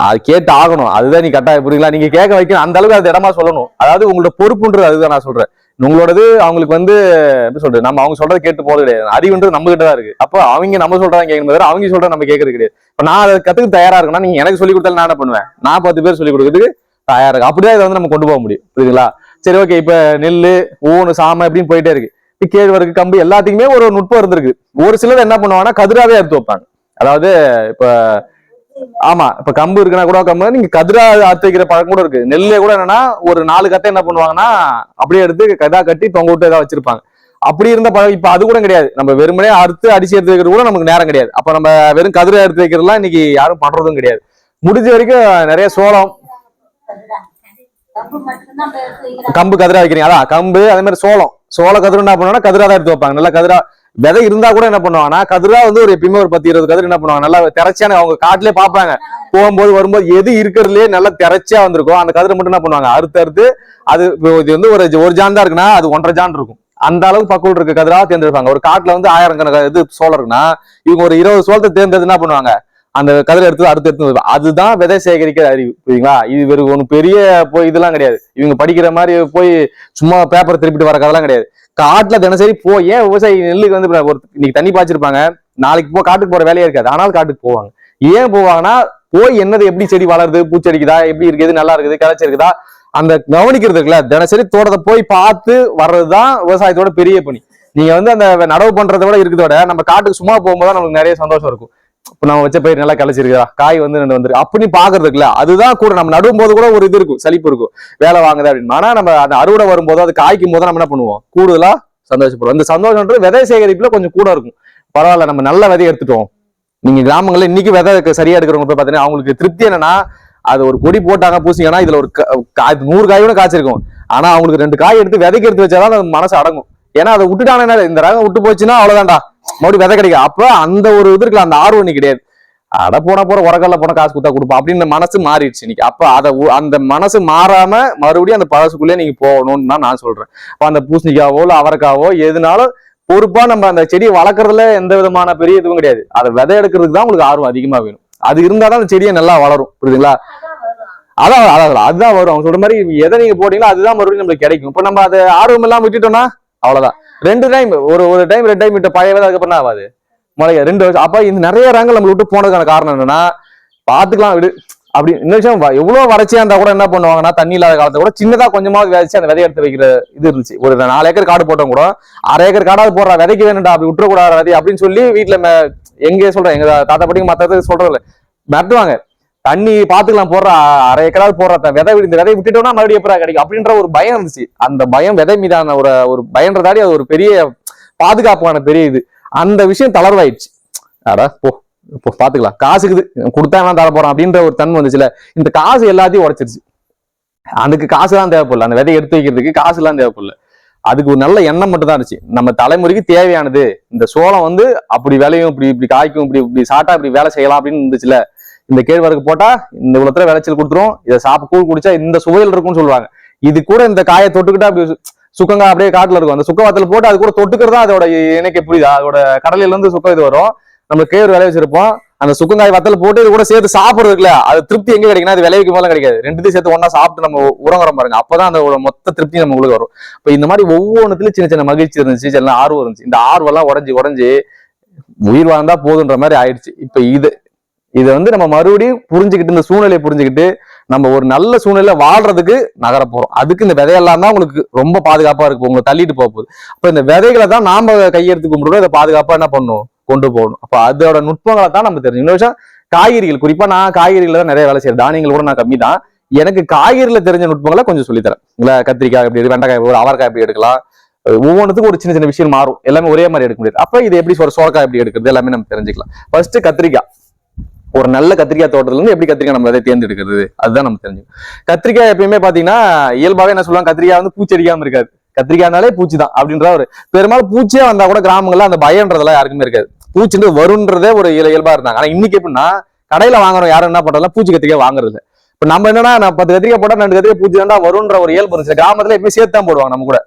அது கேட்டு ஆகணும். அதுதான் நீ கட்டாயம், புரியுங்களா? நீங்க கேட்க வைக்கணும், அந்த அளவுக்கு அது இடமா சொல்லணும். அதாவது உங்களோட பொறுப்புன்றது அதுதான் நான் சொல்றேன். உங்களோடது அவங்களுக்கு வந்து எப்படி சொல்றது, நம்ம அவங்க சொல்றதை கேட்டு போறது கிடையாது. அறிவுன்றது நம்ம கிட்ட தான் இருக்கு. அப்போ அவங்க நம்ம சொல்றதான் கேட்கணும், அவங்க சொல்றத நம்ம கேட்கறது கிடையாது. இப்ப நான் அதை கத்துக்கு தயாரா இருக்கேன்னா நீங்க எனக்கு சொல்லி கொடுத்தாலும் நான் என்ன பண்ணுவேன், நான் 10 பேர் சொல்லி கொடுக்கறதுக்கு தயாரா இருக்கு. அப்படியே இதை வந்து நம்ம கொண்டு போக முடியும், புரியுதுங்களா? சரி, ஓகே. இப்ப நெல்லு ஊனு சாமை எப்படின்னு போயிட்டே இருக்கு. இப்ப கேழ்வரகு கம்பு எல்லாத்துக்குமே ஒரு நுட்பம் இருந்திருக்கு. ஒரு சிலர் என்ன பண்ணுவாங்கன்னா கதிராவே அறுத்து வைப்பாங்க. அதாவது இப்ப ஆமா, இப்ப கம்பு இருக்குன்னா கூட கம்பு நீங்க கதிரா அறுத்து வைக்கிற பழக்கம் கூட இருக்கு. நெல்லே கூட என்னன்னா ஒரு 4 கத்தை என்ன பண்ணுவாங்கன்னா அப்படியே எடுத்து கதா கட்டி தொங்க விட்டு ஏதாவது வச்சிருப்பாங்க. அப்படி இருந்த பழம் இப்ப அது கூட கிடையாது. நம்ம வெறுமனே அறுத்து அடிச்சு எடுத்து வைக்கிறது கூட நமக்கு நேரம் கிடையாது. அப்ப நம்ம வெறும் கதிரை எடுத்து வைக்கிறதுலாம் இன்னைக்கு யாரும் பண்றதும் கிடையாது. முடிஞ்ச வரைக்கும் நிறைய சோளம் கம்பு கதிரா வைக்கிறீங்க. அதான் கம்பு அதே மாதிரி சோள கதிர என்ன பண்ணுவாங்கன்னா கதிரா தான் எடுத்து வைப்பாங்க. நல்லா கதிரா விதை இருந்தா கூட என்ன பண்ணுவாங்கன்னா கதிரா வந்து ஒரு எப்பயுமே ஒரு 10-20 கதிர என்ன பண்ணுவாங்க நல்லா திரைச்சியான அவங்க காட்டிலே பார்ப்பாங்க. போகும்போது வரும்போது எது இருக்கிறதுலயே நல்லா திரைச்சியா வந்திருக்கும் அந்த கதிரை மட்டும் என்ன பண்ணுவாங்க அறுத்து அறுத்து அது இது வந்து ஒரு ஜான் தான் இருக்குன்னா அது 1.5 ஜான் இருக்கும். அந்த அளவுக்கு பக்குவம் இருக்க கதிரா தேர்ந்தெடுப்பாங்க. ஒரு காட்டுல வந்து 1000 கணக்கு இது சோளம் இருக்குன்னா இவங்க ஒரு 20 சோளத்தை தேர்ந்தெடுத்து என்ன பண்ணுவாங்க அந்த கதிரை எடுத்து அடுத்து எடுத்து அதுதான் விதை சேகரிக்கிற அறிவு. புரியுங்களா? இது வெறும் ஒன்று பெரிய போய் இதெல்லாம் கிடையாது. இவங்க படிக்கிற மாதிரி போய் சும்மா பேப்பர் திருப்பிட்டு வர கதெல்லாம் கிடையாது. காட்டுல தினசரி ஏன் விவசாயி நெல்லுக்கு வந்து இன்னைக்கு தண்ணி பாய்ச்சிருப்பாங்க, நாளைக்கு காட்டுக்கு போற வேலையே இருக்காது. ஆனால் காட்டுக்கு போவாங்க. ஏன் போவாங்கன்னா போய் என்னது எப்படி செடி வளருது, பூச்செடிக்குதா, எப்படி இருக்குது, நல்லா இருக்குது, கிளச்சி இருக்குதா, அந்த கவனிக்கிறது இருக்குல்ல, தினசரி தோட்டத்தை போய் பார்த்து வர்றதுதான் விவசாயத்தோட பெரிய பணி. நீங்க வந்து அந்த நடவு பண்றதை விட இருக்கிறதோட நம்ம காட்டுக்கு சும்மா போகும்போது நமக்கு நிறைய சந்தோஷம் இருக்கும். இப்ப நம்ம வச்ச பயிர் நல்லா கிளச்சிருக்கா, காய் வந்து வந்துருக்கு அப்படி பாக்குறதுக்குல அதுதான் கூட நம்ம நடுவும் போது கூட ஒரு இது இருக்கும், சலிப்பு இருக்கும், வேலை வாங்குது அப்படின்னு. ஆனா நம்ம அந்த அறுவடை வரும்போது அது காய்க்கும் போது நம்ம என்ன பண்ணுவோம் கூடுதலா சந்தோஷப்படுவோம். இந்த சந்தோஷம்ன்றது விதை சேகரிப்புல கொஞ்சம் கூட இருக்கும். பரவாயில்ல நம்ம நல்ல விதையை எடுத்துட்டோம். நீங்க கிராமங்கள்ல இன்னைக்கு விதை சரியா எடுக்கிறவங்க போய் பாத்தீங்கன்னா அவங்களுக்கு திருப்தி என்னன்னா அது ஒரு கொடி போட்டாங்க பூசிங்கன்னா இதுல ஒரு 100 காய் கூட காய்ச்சிருக்கும். ஆனா அவங்களுக்கு 2 காய் எடுத்து விதைக்கு எடுத்து வச்சாதான் அது மனசு அடங்கும். ஏன்னா அதை விட்டுட்டானே இந்த ரகம் விட்டு போச்சுன்னா அவ்வளவுதான்டா மறுபடியும் விதை கிடைக்கும். அப்ப அந்த ஒரு இது இருக்குல்ல அந்த ஆர்வம் கிடையாது. அட போற உரக்கல்ல போன காசு கொடுத்தா கொடுப்போம் அப்படின்னு மனசு மாறிடுச்சு இன்னைக்கு. அப்ப அந்த மனசு மாறாம மறுபடியும் அந்த பழசுக்குள்ளே நீங்க போகணும்னு தான் நான் சொல்றேன். அப்ப அந்த பூசணிக்காவோ இல்ல அவரைக்காவோ எதுனாலும் பொறுப்பா நம்ம அந்த செடியை வளர்க்கறதுல எந்த விதமான பெரிய இதுவும் கிடையாது. அதை விதை எடுக்கிறதுக்கு தான் உங்களுக்கு ஆர்வம் அதிகமா வேணும். அது இருந்தாதான் அந்த செடியை நல்லா வளரும். புரியுதுங்களா? அதுதான் வரும். அவங்க சொல்ற மாதிரி எதை நீங்க போட்டீங்களோ அதுதான் மறுபடியும் நம்மளுக்கு கிடைக்கும். இப்ப நம்ம அதை ஆர்வம் எல்லாம் விட்டுட்டோம்னா அவ்வளவுதான். 2 டைம் ஒரு டைம் 2 டைம் விட்ட பழைய விதை அதுக்கப்புறம் ஆகாது மழையா 2 வருஷம். அப்ப இந்த நிறைய ரங்கள் நம்ம விட்டு போனதுக்கான காரணம் என்னன்னா பாத்துக்கலாம் விடு அப்படி. இந்த விஷயம் எவ்வளவு வறட்சியா இருந்தா கூட என்ன பண்ணுவாங்கன்னா தண்ணி இல்லாத காலத்துல கூட சின்னதா கொஞ்சமாவது விதைச்சு அந்த விதையை எடுத்து வைக்கிற இது இருந்துச்சு. ஒரு 4 ஏக்கர் காடு போட்டோம் கூட 1/2 ஏக்கர் காடாவது போடுறா விதைக்கு வேணும்டா அப்படி விட்டுறக்கூடாது விதை அப்படின்னு சொல்லி வீட்டுல எங்கே சொல்றேன் எங்க தாத்தா படிங்க மத்த சொல்றதில்ல மிரட்டுவாங்க. தண்ணி பாத்துக்கலாம் போடுற 1/2 ஏக்கராவது போடுற விதை இந்த விதை விட்டுட்டோம்னா மறுபடியும் எப்படா கிடைக்கும் அப்படின்ற ஒரு பயம் இருந்துச்சு. அந்த பயம் விதை மீதான ஒரு பயன்றதாடி அது ஒரு பெரிய பாதுகாப்பான பெரிய இது. அந்த விஷயம் தளர்வாயிடுச்சு. அடா போ பாத்துக்கலாம் காசுக்குது கொடுத்தா வேணா தர போறான் அப்படின்ற ஒரு தன்மை வந்துச்சுல. இந்த காசு எல்லாத்தையும் உடைச்சிருச்சு. அதுக்கு காசு தான் தேவைப்படல. அந்த விதையை எடுத்து வைக்கிறதுக்கு காசு எல்லாம் தேவைப்படல. அதுக்கு ஒரு நல்ல எண்ணம் மட்டும் தான் இருந்துச்சு. நம்ம தலைமுறைக்கு தேவையானது இந்த சோளம் வந்து அப்படி விளையும், இப்படி காய்க்கும், இப்படி சாட்டா இப்படி வேலை செய்யலாம் அப்படின்னு இருந்துச்சுல. இந்த கேழ்வரகு போட்டா இந்த உலகத்துல விளைச்சல் கொடுத்துரும், இதை கூழ் குடிச்சா இந்த சுவையில் இருக்கும்னு சொல்லுவாங்க. இது கூட இந்த காயை தொட்டுக்கிட்டா அப்படி சுக்கங்கா அப்படியே காட்டுல இருக்கும். அந்த சுக்கவாத்துல போட்டு அது கூட தொட்டுக்கிறதா அதோட இணைக்க புரியுதா? அதோட கடலையில இருந்து சுக்கம் இது வரும். நம்ம கேழ்வரகு விளைய வச்சிருப்போம். அந்த சுக்கங்காய் வத்தல போட்டு இது கூட சேர்த்து சாப்பிடுறது இருக்குல்ல, அது திருப்தி எங்க கிடைக்குன்னா அது விளைவிக்கும் போல கிடைக்காது. 2த்தையும் சேர்த்து ஒன்னா சாப்பிட்டு நம்ம உறங்குறோம் பாருங்க, அப்பதான் அந்த மொத்த திருப்தி நம்ம உங்களுக்கு வரும். இப்ப இந்த மாதிரி ஒவ்வொன்றுலயும் சின்ன சின்ன மகிழ்ச்சி இருந்துச்சு, சின்ன ஆர்வம் இருந்துச்சு. இந்த ஆர்வம் எல்லாம் உடஞ்சு உயிர் வாழ்ந்தா போதுன்ற மாதிரி ஆயிடுச்சு. இப்ப இதை வந்து நம்ம மறுபடியும் புரிஞ்சுக்கிட்டு இந்த சூழ்நிலையை புரிஞ்சுக்கிட்டு நம்ம ஒரு நல்ல சூழ்நிலை வாழ்றதுக்கு நகர போறோம். அதுக்கு இந்த விதையெல்லாம் தான் உங்களுக்கு ரொம்ப பாதுகாப்பா இருக்கு, உங்களை தள்ளிட்டு போக போகுது. அப்ப இந்த விதைகளை தான் நாம கையெடுத்து கும்பிடுறோம், இதை பாதுகாப்பா என்ன பண்ணும் கொண்டு போகணும். அப்ப அதோட நுட்பங்களை தான் நம்ம தெரிஞ்சு. இன்னொரு விஷயம் காய்கறிகள், குறிப்பா நான் காய்கறிகளை தான் நிறைய வேலை செய்யறேன். தானியங்கள் கூட நான் கம்மி தான். எனக்கு காய்கறியில தெரிஞ்ச நுட்பங்களை கொஞ்சம் சொல்லித்தரேன். இல்ல கத்திரிக்காய் எப்படி, வெண்டைக்காய் ஒரு அவரைக்காய் எப்படி எடுக்கலாம், ஒவ்வொன்றுத்துக்கும் ஒரு சின்ன சின்ன விஷயம் மாறும், எல்லாமே ஒரே மாதிரி எடுக்க முடியாது. அப்ப இது எப்படி சோளக்காய் எப்படி எடுக்கிறது எல்லாமே நம்ம தெரிஞ்சுக்கலாம். ஃபர்ஸ்ட் கத்திரிக்காய், ஒரு நல்ல கத்திரிக்காய் தோட்டத்துல இருந்து எப்படி கத்திரிக்காய் நம்ம அதை தேர்ந்தெடுக்கிறது அதுதான் நம்ம தெரிஞ்சுக்கணும். கத்திரிக்காய் எப்பயுமே பாத்தீங்கன்னா இயல்பாவே என்ன சொல்லுவாங்க, கத்திரிக்காய் வந்து பூச்செடிக்காம இருக்காது, கத்திரிக்காய்னாலே பூச்சி தான் அப்படின்ற ஒரு பெரும்பாலும் பூச்சியா வந்தா கூட கிராமங்கள்ல அந்த பயன்றதெல்லாம் யாருக்குமே இருக்காது. பூச்சின்றது வருன்றதே ஒரு இயல்பா இருந்தாங்க. ஆனா இன்னைக்கு எப்படின்னா கடையில வாங்குறோம், யாரும் என்ன பண்றதுல பூச்சி கத்திரிக்காய் வாங்குறது. இப்ப நம்ம என்னன்னா 10 கத்திரிக்காய் போட்டா 2 கத்திரிக்காய் பூச்சி தாண்டா வருன்ற ஒரு இயல்பு இருந்துச்சு. கிராமத்துல எப்பவுமே சேர்த்து தான் போடுவாங்க. நம்ம கூட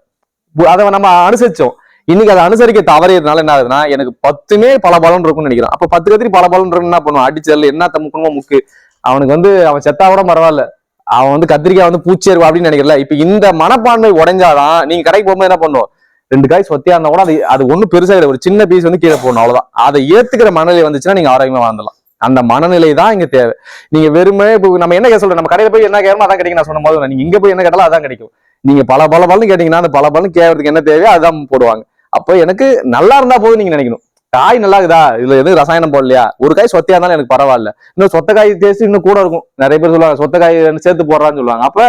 அதை நம்ம அனுசரிச்சோம். இன்னைக்கு அதை அனுசரிக்க தவறியதுனால என்ன ஆகுதுன்னா எனக்கு 10மே பல பலன் இருக்கும்னு நினைக்கிறான். அப்ப 10 கத்திரி பல பலன் இருக்குன்னு என்ன பண்ணுவான், அடிச்சல் என்ன முக்கணுமோ முக்கு, அவனுக்கு வந்து அவன் செத்தா கூட பரவாயில்ல, அவன் வந்து கத்திரிக்காய் வந்து பூச்சேருவா அப்படின்னு நினைக்கிறல. இப்ப இந்த மனப்பான்மை உடைஞ்சாதான் நீங்க கடைக்கு போகும்போது என்ன பண்ணுவோம், 2 காய் சொத்தியா இருந்தா கூட அது ஒண்ணும் பெருசா இல்லை, ஒரு சின்ன பீஸ் வந்து கீழே போடணும், அவ்வளவுதான். அதை ஏத்துக்கிற மனநிலை வந்துச்சுன்னா நீங்க ஆரோக்கியமா வாழ்ந்தலாம். அந்த மனநிலை தான் இங்க தேவை. நீங்க வெறுமே இப்போ நம்ம என்ன சொல்றோம், நம்ம கடையில போய் என்ன கேட்கணுமோ அதான் கிடைக்கும். நான் சொன்ன போது நீங்க இங்க போய் என்ன கேட்டாலும் அதான் கிடைக்கும். நீங்க பல பலன்னு கேட்டீங்கன்னா அந்த பல பலன் கேட்கறதுக்கு என்ன தேவையோ அதான் போடுவாங்க. அப்போ எனக்கு நல்லா இருந்தா போதும் நீங்க நினைக்கணும். காய் நல்லா இருக்குதா, இதுல எதுவும் ரசாயனம் போடலையா, ஒரு காய் சொத்தையா இருந்தாலும் எனக்கு பரவாயில்ல, இன்னும் சொத்த காய் டேஸ்ட் இன்னும் கூட இருக்கும். நிறைய பேர் சொல்லுவாங்க சொத்த காய் சேர்த்து போடுறான்னு சொல்லுவாங்க. அப்ப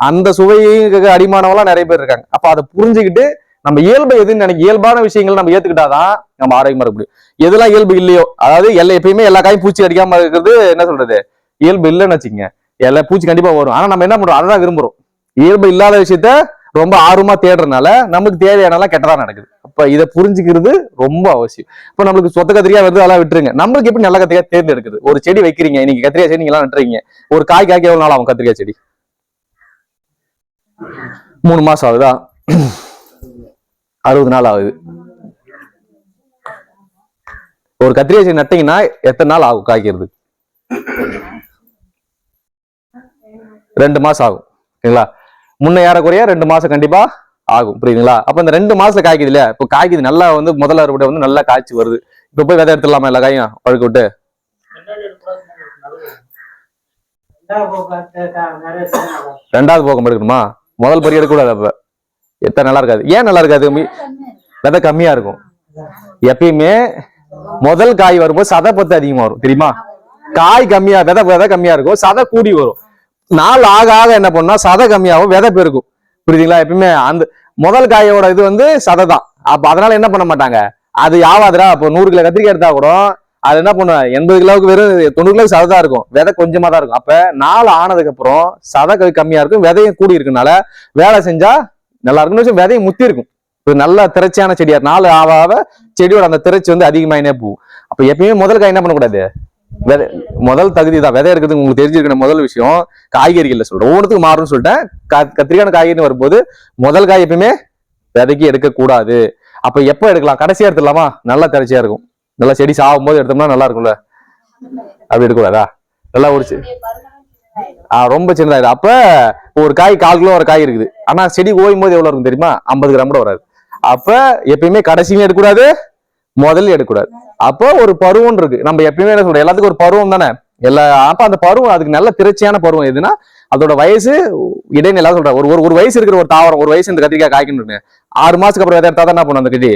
அந்த சுவைக்கு அடிமானவெல்லாம் நிறைய பேர் இருக்காங்க. அப்ப அதை புரிஞ்சுக்கிட்டு நம்ம இயல்பு எதுன்னு நினைக்க, இயல்பான விஷயங்கள் நம்ம ஏத்துக்கிட்டாதான் நம்ம ஆரோக்கியமா இருக்க முடியும். எதெல்லாம் இயல்பு இல்லையோ, அதாவது எப்பயுமே எல்லா காயும் பூச்சி அடிக்காம இருக்கிறது என்ன சொல்றது இயல்பு இல்லைன்னு வச்சுக்கோங்க. எல்லா பூச்சி கண்டிப்பா வரும். ஆனா நம்ம என்ன பண்றோம், அதான் விரும்புறோம். இயல்பு இல்லாத விஷயத்த ரொம்ப ஆர்வமா தேடுறதுனால நமக்கு தேவையானலாம் கெட்டதா நடக்குது. அப்ப இதை புரிஞ்சுக்கிறது ரொம்ப அவசியம். இப்ப நம்மளுக்கு சொத்த கத்திரிக்காய் வருது, அதெல்லாம் விட்டுருங்க. நம்மளுக்கு எப்படி நல்ல கத்திரிக்காய் தேர்ந்தெடுக்குது? ஒரு செடி வைக்கிறீங்க, இன்னைக்கு கத்திரிக்காய் செடி நீங்க எல்லாம் நட்டுறீங்க, ஒரு காய் காய்க்க எவ்வளவு நாள் ஆகும்? கத்திரிக்காய் செடி 3 மாசம் ஆகுதா? 60 நாள் ஆகுது. ஒரு கத்திரிக்காய் செடி நட்டீங்கன்னா எத்தனை நாள் ஆகும் காய்க்கிறது? 2 மாசம் ஆகும். ஓகேங்களா? முன்ன ஏறக்குறைய 2 மாசம் கண்டிப்பா ஆகும். புரியுதுங்களா? அப்ப இந்த 2 மாசத்துல காய்க்குது இல்லையா? இப்போ காய்க்குது நல்லா, முதல்ல அறுவடை நல்லா காய்ச்சி வருது. இப்ப போய் விதை எடுத்துடலாமா? எல்லா காயும் பழுக்க விட்டு 2வது போகம் எடுக்கணுமா? முதல் பறி எடுக்கக்கூடாது. அப்ப எத்தனை நல்லா இருக்காது. ஏன் நல்லா இருக்காது? விதை கம்மியா இருக்கும். எப்பயுமே முதல் காய் வரும்போது சதை பத்து அதிகமா வரும், தெரியுமா? காய் கம்மியா, விதை கம்மியா இருக்கும், சதை கூடி வரும். நாள் ஆக ஆக என்ன பண்ணா சதை கம்மியாகும், விதை பெருக்கும். புரியுதுங்களா? எப்பயுமே அந்த முதல் காயோட இது சதை தான். அப்ப அதனால என்ன பண்ண மாட்டாங்க, அது யாவாதுரா. இப்போ 100 கிலோ கத்திரிக்காய் எடுத்தா கூட அது என்ன பண்ணுவேன், 80 கிலோவுக்கு வெறும் 90 கிலோ சதை தான் இருக்கும், விதை கொஞ்சமா தான் இருக்கும். அப்ப நாள் ஆனதுக்கு அப்புறம் சதை கம்மியா இருக்கும், விதையும் கூடி இருக்குனால வேலை செஞ்சா நல்லா இருக்குன்னு விதையும் முத்தி இருக்கும். நல்ல திரைச்சியான செடியா நாள் ஆக செடியோட அந்த திரைச்சி அதிகமாயினே போகும். அப்ப எப்பயுமே முதல் காய் என்ன பண்ணக்கூடாது, விதை முதல் தகுதி தான். விதை இருக்கிறது உங்களுக்கு தெரிஞ்சிருக்கிற முதல் விஷயம் காய்கறிகள்ல சொல்றேன். ஒவ்வொன்றுத்துக்கு மாறும்னு சொல்லிட்டேன். கத்திரிக்காய் காய்கறி வரும்போது முதல் காய் எப்பயுமே விதைக்கு எடுக்க கூடாது. அப்ப எப்ப எடுக்கலாம்? கடைசியா எடுத்துடலாமா? நல்லா திரைச்சியா இருக்கும். நல்லா செடி சாகும் போது எடுத்தோம்னா நல்லா இருக்கும்ல. அப்படி எடுக்கக்கூடாதா? நல்லா உரிச்சு ரொம்ப சின்னதாயிடும். அப்ப ஒரு காய் 1/4 கிலோ ஒரு காய் இருக்குது, ஆனா செடி ஓயும் போது எவ்வளவு இருக்கும் தெரியுமா? 50 கிராம் கூட வராது. அப்ப எப்பயுமே கடைசியும் எடுக்கக்கூடாது, முதல்ல எடுக்கக்கூடாது. அப்போ ஒரு பருவம் இருக்கு. நம்ம எப்பயுமே என்ன சொல்றோம், எல்லாத்துக்கும் ஒரு பருவம் தானே அப்ப அந்த பருவம் அதுக்கு நல்ல திரைச்சியான பருவம் எதுனா அதோட வயசு இடைநிலை சொல்றேன். ஒரு வயசு இருக்கிற ஒரு தாவரம், ஒரு வயசு இந்த கத்திரிக்காய் காய்க்கணும், 6 மாசத்துக்கு அப்புறம் விதை எடுத்தா தான் என்ன பண்ணும், அந்த கட்டி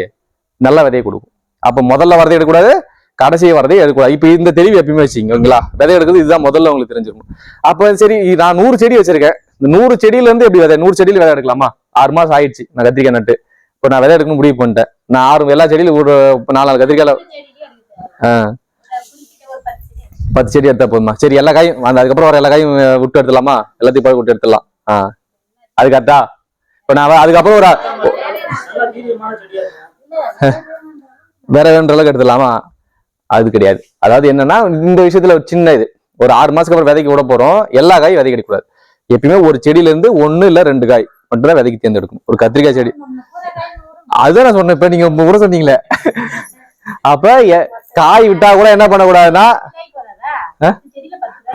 நல்ல விதையை கொடுக்கும். அப்ப முதல்ல வரதை எடுக்கக்கூடாது, கடைசியை வரதை எடுக்கக்கூடாது. இப்ப இந்த தெளிவு எப்பயுமே வச்சுங்களா, விதை எடுக்கிறது இதுதான் முதல்ல உங்களுக்கு தெரிஞ்சிருக்கும். அப்ப சரி, நான் 100 செடி வச்சிருக்கேன். இந்த 100 செடியில இருந்து எப்படி விதை, 100 செடியில விதை எடுக்கலாமா? 6 மாசம் ஆயிடுச்சு நான் கத்திரிக்காய் நட்டு. இப்ப நான் விதை எடுக்கணும் முடிவு பண்ணிட்டேன். நான் எல்லா செடியிலும் ஒரு 4 கத்திரிக்காயில 10 செடி எடுத்தா போதுமா? சரி, எல்லா காயும் அதுக்கப்புறம் வர எல்லா காயும் விட்டு எடுத்துலாமா? எல்லாத்தையும் போய் விட்டு எடுத்துடலாம். அது கரெக்டா? இப்ப நான் அதுக்கப்புறம் ஒரு வேற வேண்ட அளவுக்கு எடுத்துடலாமா? அது கிடையாது. அதாவது என்னன்னா, இந்த விஷயத்துல ஒரு சின்ன ஒரு 6 மாசத்துக்கு அப்புறம் விதைக்கு விட போறோம். எல்லா காயும் விதைக்க எடுக்கக்கூடாது. எப்பயுமே ஒரு செடியில இருந்து 1 இல்ல 2 காய் மட்டும் தான் விதைக்கு தேர்ந்தெடுக்கணும். ஒரு கத்திரிக்காய் செடி அதுதான் நான் சொன்னேன். இப்ப நீங்க கூட சொன்னீங்களே, அப்ப காய் விட்டா கூட என்ன பண்ணக்கூடாதுன்னா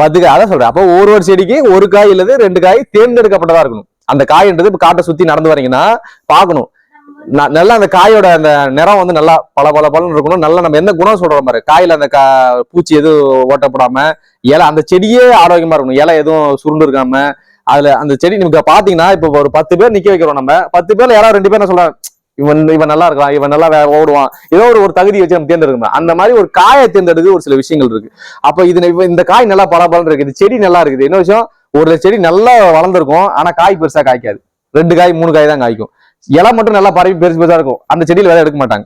10 காய், அதான் சொல்றேன். அப்போ ஒரு செடிக்கு 1 காய் இல்லது 2 காய் தேர்ந்தெடுக்கப்பட்டதா இருக்கணும். அந்த காய்ன்றது இப்ப காட்டை சுத்தி நடந்து வரீங்கன்னா பாக்கணும், நல்லா அந்த காயோட அந்த நிறம் நல்லா பல இருக்கணும். நல்லா நம்ம என்ன குணம் சொல்றோம் பாரு, காயில அந்த பூச்சி எதுவும் ஓட்டப்படாம, இலை அந்த செடியே ஆரோக்கியமா இருக்கணும், இலை எதுவும் சுருண்டு இருக்காம. அதுல அந்த செடி நமக்கு பாத்தீங்கன்னா, இப்ப ஒரு 10 பேர் நிக்க வைக்கிறோம், நம்ம 10 பேர்ல யாராவது 2 பேர் என்ன சொல்றாங்க, இவன் நல்லா இருக்கலாம், இவன் நல்லா ஓடுவான், ஏதோ ஒரு தகுதி வச்சு நம்ம தேர்ந்தெடுக்கணும். அந்த மாதிரி ஒரு காயை தேர்ந்தெடுக்க ஒரு சில விஷயங்கள் இருக்கு. அப்ப இந்த காய் நல்லா பலபலன்னு இருக்கு, இந்த செடி நல்லா இருக்குது. என்ன விஷயம், ஒரு செடி நல்லா வளர்ந்துருக்கும், ஆனா காய் பெருசா காய்க்காது, 2 காய் 3 காய் தான் காய்க்கும். இலை மட்டும் நல்லா பரவி பெருசு பெருசா இருக்கும். அந்த செடியில விதை எடுக்க மாட்டாங்க.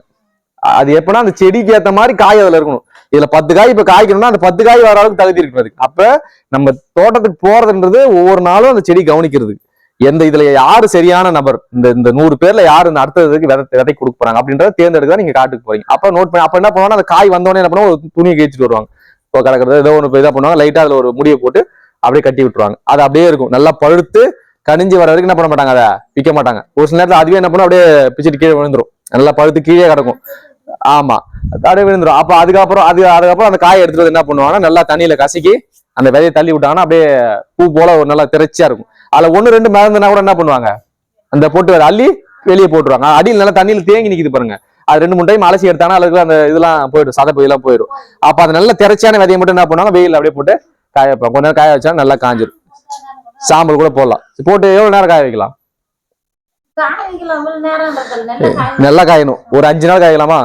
அது எப்படின்னா அந்த செடிக்கு ஏத்த மாதிரி காய் அதுல இருக்கணும். இதுல 10 காய் இப்ப காய்க்கணும்னா அந்த 10 காய் வர அளவுக்கு தகுதி இருக்கிறது. அப்ப நம்ம தோட்டத்துக்கு போறதுன்றது ஒவ்வொரு நாளும் அந்த செடி கவனிக்கிறது. இதுல யாரு சரியான நபர், இந்த 100 பேர்ல யாரு இந்த அடுத்ததுக்கு விதை கொடுக்க போறாங்க அப்படின்றத தேர்ந்தெடுக்க நீங்க காட்டுக்கு போறீங்க. அப்ப நோட் பண்ணி அப்ப என்ன பண்ணுவாங்க, அந்த காய் வந்தோடனே என்ன பண்ணுவோம், ஒரு துணியை கேச்சிட்டு வருவாங்க. இப்போ கிடக்கிறது ஏதோ ஒண்ணு இதா பண்ணுவாங்க, லைட்டா அதுல ஒரு முடியை போட்டு அப்படியே கட்டி விட்டுருவாங்க. அது அப்படியே இருக்கும், நல்லா பழுத்து கனிஞ்சு வர வரைக்கும் என்ன பண்ண மாட்டாங்க, அதை விற்க மாட்டாங்க. ஒரு சில நேரத்தில் அதுவே என்ன பண்ணும், அப்படியே பிச்சுட்டு கீழே விழுந்துரும், நல்லா பழுத்து கீழே கிடக்கும். ஆமா, அப்படியே விழுந்துரும். அப்ப அதுக்கப்புறம் அந்த காயை எடுத்துட்டு வந்து என்ன பண்ணுவாங்கன்னா, நல்லா தண்ணியில கசக்கி அந்த விதையை தள்ளி விட்டாங்கன்னா அப்படியே பூ போல ஒரு நல்லா திரைச்சியா இருக்கும். அதுல 1 2 மிதந்துனா கூட என்ன பண்ணுவாங்க, அந்த போட்டு அள்ளி வெளியே போட்டுருவாங்க. அடியில் நல்லா தண்ணியில தேங்கி நிக்குது பாருங்க, அது 2 3 டைம் அலசி எடுத்தாங்கன்னா அதுக்கு அந்த இதெல்லாம் போயிடும், சதை பகுதியெல்லாம் போயிடும். அப்ப அது நல்ல திரைச்சியான விதையை மட்டும் என்ன பண்ணுவாங்க, வெயில் அப்படியே போட்டு காய வைப்பாங்க. கொஞ்ச நேரம் காய வச்சா நல்லா காஞ்சிரும். சாம்பல் கூட போடலாம். போட்டு எவ்வளவு நேரம் காய வைக்கலாம், நல்லா காயணும். ஒரு 5 நாள் காயலாமா?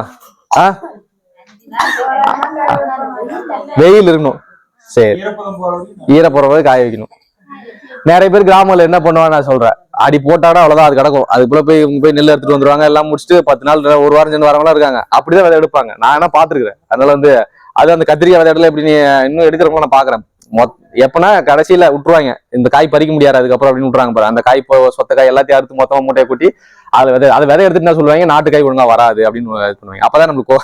வெயில் இருக்கணும். சரி, ஈரப்புறவை காய வைக்கணும். நிறைய பேர் கிராமத்துல என்ன பண்ணுவாங்க நான் சொல்றேன், அடி போட்டாடா அவ்வளவுதான், அது கிடக்கும். அதுக்குள்ள போய் நெல் எடுத்துட்டு வந்துருவாங்க, எல்லாம் முடிச்சுட்டு 10 நாள் ஒரு வாரம் சென்று வரவங்களா இருக்காங்க. அப்படிதான் விதை எடுப்பாங்க. நான் என்ன பாத்துருக்கிறேன். அதனால வந்து அது அந்த கத்திரிக்காய் விதை இடத்துல இப்படி இன்னும் எடுக்கிறவங்க நான் பாக்குறேன். எப்பனா கடைசியில விட்டுருவாங்க, இந்த காய் பறிக்க முடியாது அதுக்கப்புறம் அப்படின்னு விட்டுறாங்க பாரு. அந்த காய் சொத்த காய் எல்லாத்தையும் அறுத்து மொத்தமா மூட்டையை கூட்டி அதை விதை எடுத்துட்டு என்ன சொல்லுவாங்க, நாட்டு காய் ஒழுங்கா வராது அப்படின்னு இது பண்ணுவாங்க. அப்பதான் நம்மளுக்கு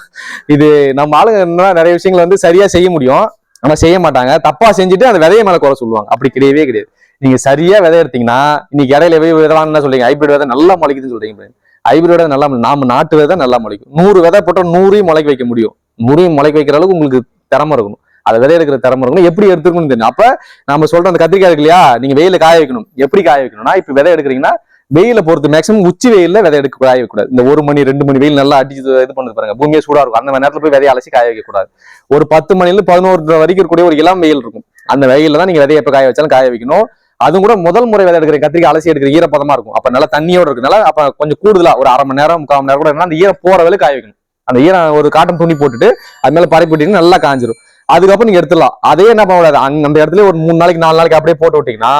இது நம்ம ஆளுங்க நிறைய விஷயங்களை வந்து சரியா செய்ய முடியும், ஆனா செய்ய மாட்டாங்க. தப்பா செஞ்சுட்டு அந்த விதைய மேல குறை சொல்லுவாங்க. அப்படி கிடையவே கிடையாது. நீங்க சரியா விதை எடுத்தீங்கன்னா, இன்னைக்கு இடையில போய் விதவான்னு என்ன சொல்றீங்க, ஹைபிரிட் விதை நல்லா முளைக்குதுன்னு சொல்றீங்க. ஹைபிரிட் விதை நல்லா, நாம நாட்டு விதை நல்லா முளைக்கும். 100 விதை போட்டா 100 முளைக்க வைக்க முடியும். 100 முளைக்க வைக்கிற அளவுக்கு உங்களுக்கு திறமை இருக்கணும், அதை விதை எடுக்கிற திறமை இருக்கணும். எப்படி எடுத்துக்கணும்னு தெரியும். அப்ப நம்ம சொல்ற அந்த கத்திரிக்காய் இருக்கு இல்லையா, நீங்க வெயில காய வைக்கணும். எப்படி காய வைக்கணும்னா, இப்ப விதை எடுக்கிறீங்கன்னா வெயில பொறுத்து மேக்ஸிமம் உச்சி வெயில விதை எடுக்க காய வைக்கக்கூடாது. இந்த 1 மணி 2 மணி வெயில் நல்லா அடிச்சு இது பண்ணது பாருங்க, பூமியே சூடா இருக்கும். அந்த நேரத்துல போய் விதையை அலசி காய வைக்க கூடாது. ஒரு 10 மணில 11 வரைக்கும் இருக்கக்கூடிய ஒரு இளம் வெயில் இருக்கும். அந்த வெயில தான் நீங்க விதையை எப்ப காய வச்சாலும் காய வைக்கணும். அதுவும் கூட முதல் முறை விதை எடுக்கிற கத்திரிக்காய் அலசி எடுக்கிற ஈரப்பதமா இருக்கும். அப்ப நல்லா தண்ணியோட இருக்குனால அப்ப கொஞ்சம் கூடுதலா ஒரு 1/2 மணி நேரம் 3/4 மணி நேரம் கூட அந்த ஈரம் போற வேலை காய வைக்கணும். அந்த ஈரம் ஒரு காட்டன் துணி போட்டுட்டு அது மேல பரப்பி விட்டீங்கன்னா நல்லா காஞ்சிரும். அதுக்கப்புறம் நீங்க எடுத்துடலாம். அதே என்ன பண்ண கூடாது, அந்த இடத்துல ஒரு 3 நாளைக்கு 4 நாளைக்கு அப்படியே போட்டு விட்டீங்கன்னா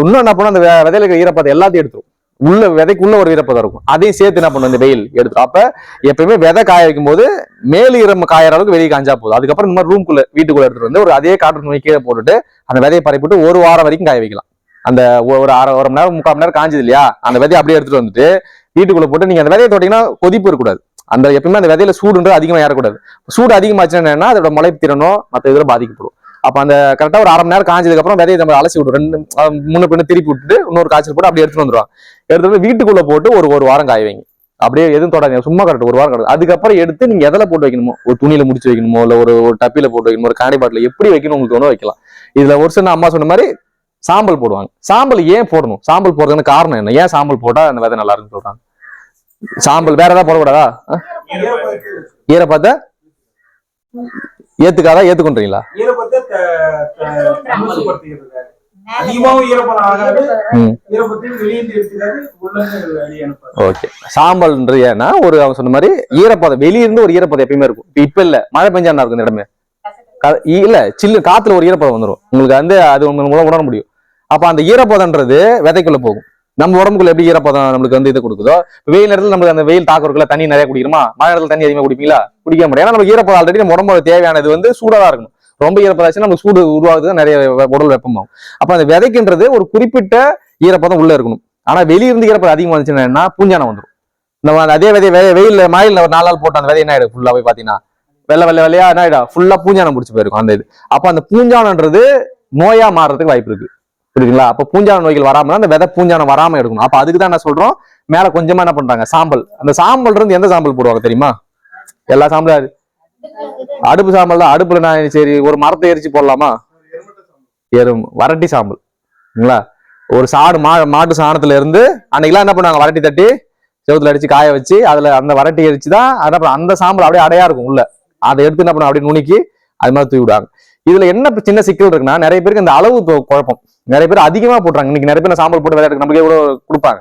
இன்னும் என்ன பண்ணும், அந்த விதையில இருக்கிற ஈரப்பதம் எல்லாத்தையும் எடுத்துரும். உள்ள விதைக்குள்ள ஒரு ஈரப்பதம் இருக்கும், அதையும் சேர்த்து என்ன பண்ணும் இந்த வெயில் எடுத்துரும். அப்ப எப்பயுமே விதை காய வைக்கும் போது மேல் ஈரம் காயற அளவுக்கு வெளியே காஞ்சா போதும். அதுக்கப்புறம் இந்த மாதிரி ரூம்குள்ள வீட்டுக்குள்ள எடுத்துட்டு வந்து ஒரு அதே காட்டன் துணி கீழே போட்டுட்டு அந்த விதையை பரப்பிட்டு 1 வாரம் வரைக்கும் காய வைக்கலாம். அந்த ஒரு 1/2 மணி நேரம் 3/4 மணி நேரம் காஞ்சது இல்லையா, அந்த விதையை அப்படியே எடுத்துட்டு வந்துட்டு வீட்டுக்குள்ள போட்டு நீங்க அந்த விதையை தொட்டீங்கன்னா கொதிப்பு இருக்கக்கூடாது. அந்த எப்பவுமே அந்த விதையில சூடுன்றது அதிகமா ஏறக்கூடாது. சூடு அதிகமாச்சுன்னா என்னன்னா அதோட முளைப்பு திறனோ மற்ற இதுல பாதிக்கப்படும். அப்ப அந்த கரெக்டா ஒரு 1/2 மணி நேரம் காஞ்சதுக்கு அப்புறம் விதையை நம்ம அலசி விடும், 2 முன்ன பின்ன திருப்பி விட்டுட்டு இன்னொரு காய்ச்சல் போட்டு அப்படியே எடுத்துட்டு வந்துருவாங்க. எடுத்துட்டு வீட்டுக்குள்ள போட்டு ஒரு வாரம் காய வைங்க. அப்படியே எதுவும் தொடாதீங்க, சும்மா கரெக்ட் 1 வாரம் கிடக்கும். அதுக்கப்புறம் எடுத்து நீங்க எதில் போட்டு வைக்கணுமோ, ஒரு துணியில முடிச்சு வைக்கணுமோ, இல்ல ஒரு டப்பில போட்டு வைக்கணுமோ, ஒரு காணி பாட்டில எப்படி வைக்கணும் உங்களுக்கு தோணோ வைக்கலாம். இதுல ஒரு சின்ன அம்மா சொன்ன மாதிரி சாம்பல் போடுவாங்க. சாம்பல் ஏன் போடணும், சாம்பல் போடுறதுக்கு காரணம் என்ன, ஏன் சாம்பல் போட்டா அந்த விதை நல்லா இருக்குன்னு சொல்றாங்க. சாம்பல் வேற ஏதாவது போடக்கூடாதா, ஈரப்பத்தை ஏத்துக்காதா ஏத்துக்கொண்டீங்களா? சாம்பல்ன்றது ஏன்னா ஒரு அவன் சொன்ன மாதிரி ஈரப்பதம் வெளியிருந்து ஒரு ஈரப்பதம் எப்பயுமே இருக்கும். இப்ப இல்ல மழை பெஞ்சா இருக்கும் இந்த இடமே இல்ல, சில்லு காத்துல ஒரு ஈரப்பதம் வந்துடும் உங்களுக்கு, வந்து அது மூலம் உணர முடியும். அப்ப அந்த ஈரப்பதம்ன்றது விதைக்குள்ள போகும். நம்ம உடம்புக்குள்ள எப்படி ஈரப்பதம் நம்மளுக்கு வந்து இது கொடுக்குதோ, வெயில் நேரத்தில் நம்மளுக்கு அந்த வெயில் தாக்கம் இருக்குல்ல, தண்ணி நிறைய குடிக்கிறோமா, மழை நேரத்தில் தண்ணி அதிகமாக குடிப்பீங்களா, குடிக்க முடியும். ஏன்னா நம்ம ஈரப்பதம் ஆல்ரெடி நம்ம உடம்புல தேவையானது வந்து சூடாக தான் இருக்கணும். ரொம்ப ஈரப்பதாச்சுன்னா நமக்கு சூடு உருவாகுது, நிறைய உடல் வெப்பமாகும். அப்ப அந்த விதைக்குன்றது ஒரு குறிப்பிட்ட ஈரப்பதம் உள்ள இருக்கணும். ஆனா வெளியிருந்து ஈரப்பதம் அதிகமாக இருந்துச்சுன்னா பூஞ்சானம் வந்துடும். நம்ம அதே விதைய வெயில் மழையில் ஒரு 4 நாள் போட்டு அந்த விதை என்ன ஆயிடும், ஃபுல்லா போய் பாத்தீங்கன்னா வெள்ளையா என்ன ஆயிடும், ஃபுல்லா பூஞ்சானம் பிடிச்சி போயிருக்கும் அந்த இது. அப்ப அந்த பூஞ்சானன்றது நோயா மாறுறதுக்கு வாய்ப்பு இருக்கு, புரியுதுங்களா? அப்ப பூஞ்சான நோய்கள் வராம அந்த விதை பூஞ்சானம் வராம எடுக்கணும். அப்ப அதுக்கு தான் என்ன சொல்றோம், மேல கொஞ்சமா என்ன பண்றாங்க சாம்பல். அந்த சாம்பல் இருந்து எந்த சாம்பல் போடுவாங்க தெரியுமா? எல்லா சாம்பலும் அடுப்பு சாம்பல் தான். அடுப்புல நான் சரி ஒரு மரத்தை எரிச்சு போடலாமா, வரட்டி சாம்பல், ஒரு மாட்டு சாணத்துல இருந்து அன்னைக்கெல்லாம் என்ன பண்ணுவாங்க, வரட்டி தட்டி செவத்துல அடிச்சு காய வச்சு அதுல அந்த வரட்டி எரிச்சுதான் அந்த சாம்பல் அப்படியே அடையா இருக்கும் உள்ள, அதை எடுத்து என்ன பண்ணுவாங்க அப்படியே நுணுக்கி அது மாதிரி தூவி விடுவாங்க. இதுல என்ன சின்ன சிக்கல் இருக்குன்னா, நிறைய பேருக்கு இந்த அளவு குழப்பம், நிறைய பேர் அதிகமா போட்டுறாங்க. இன்னைக்கு நிறைய பேர் சாம்பல் போட்டு விதை இருக்கு நமக்கு எவ்வளவு கொடுப்பாங்க.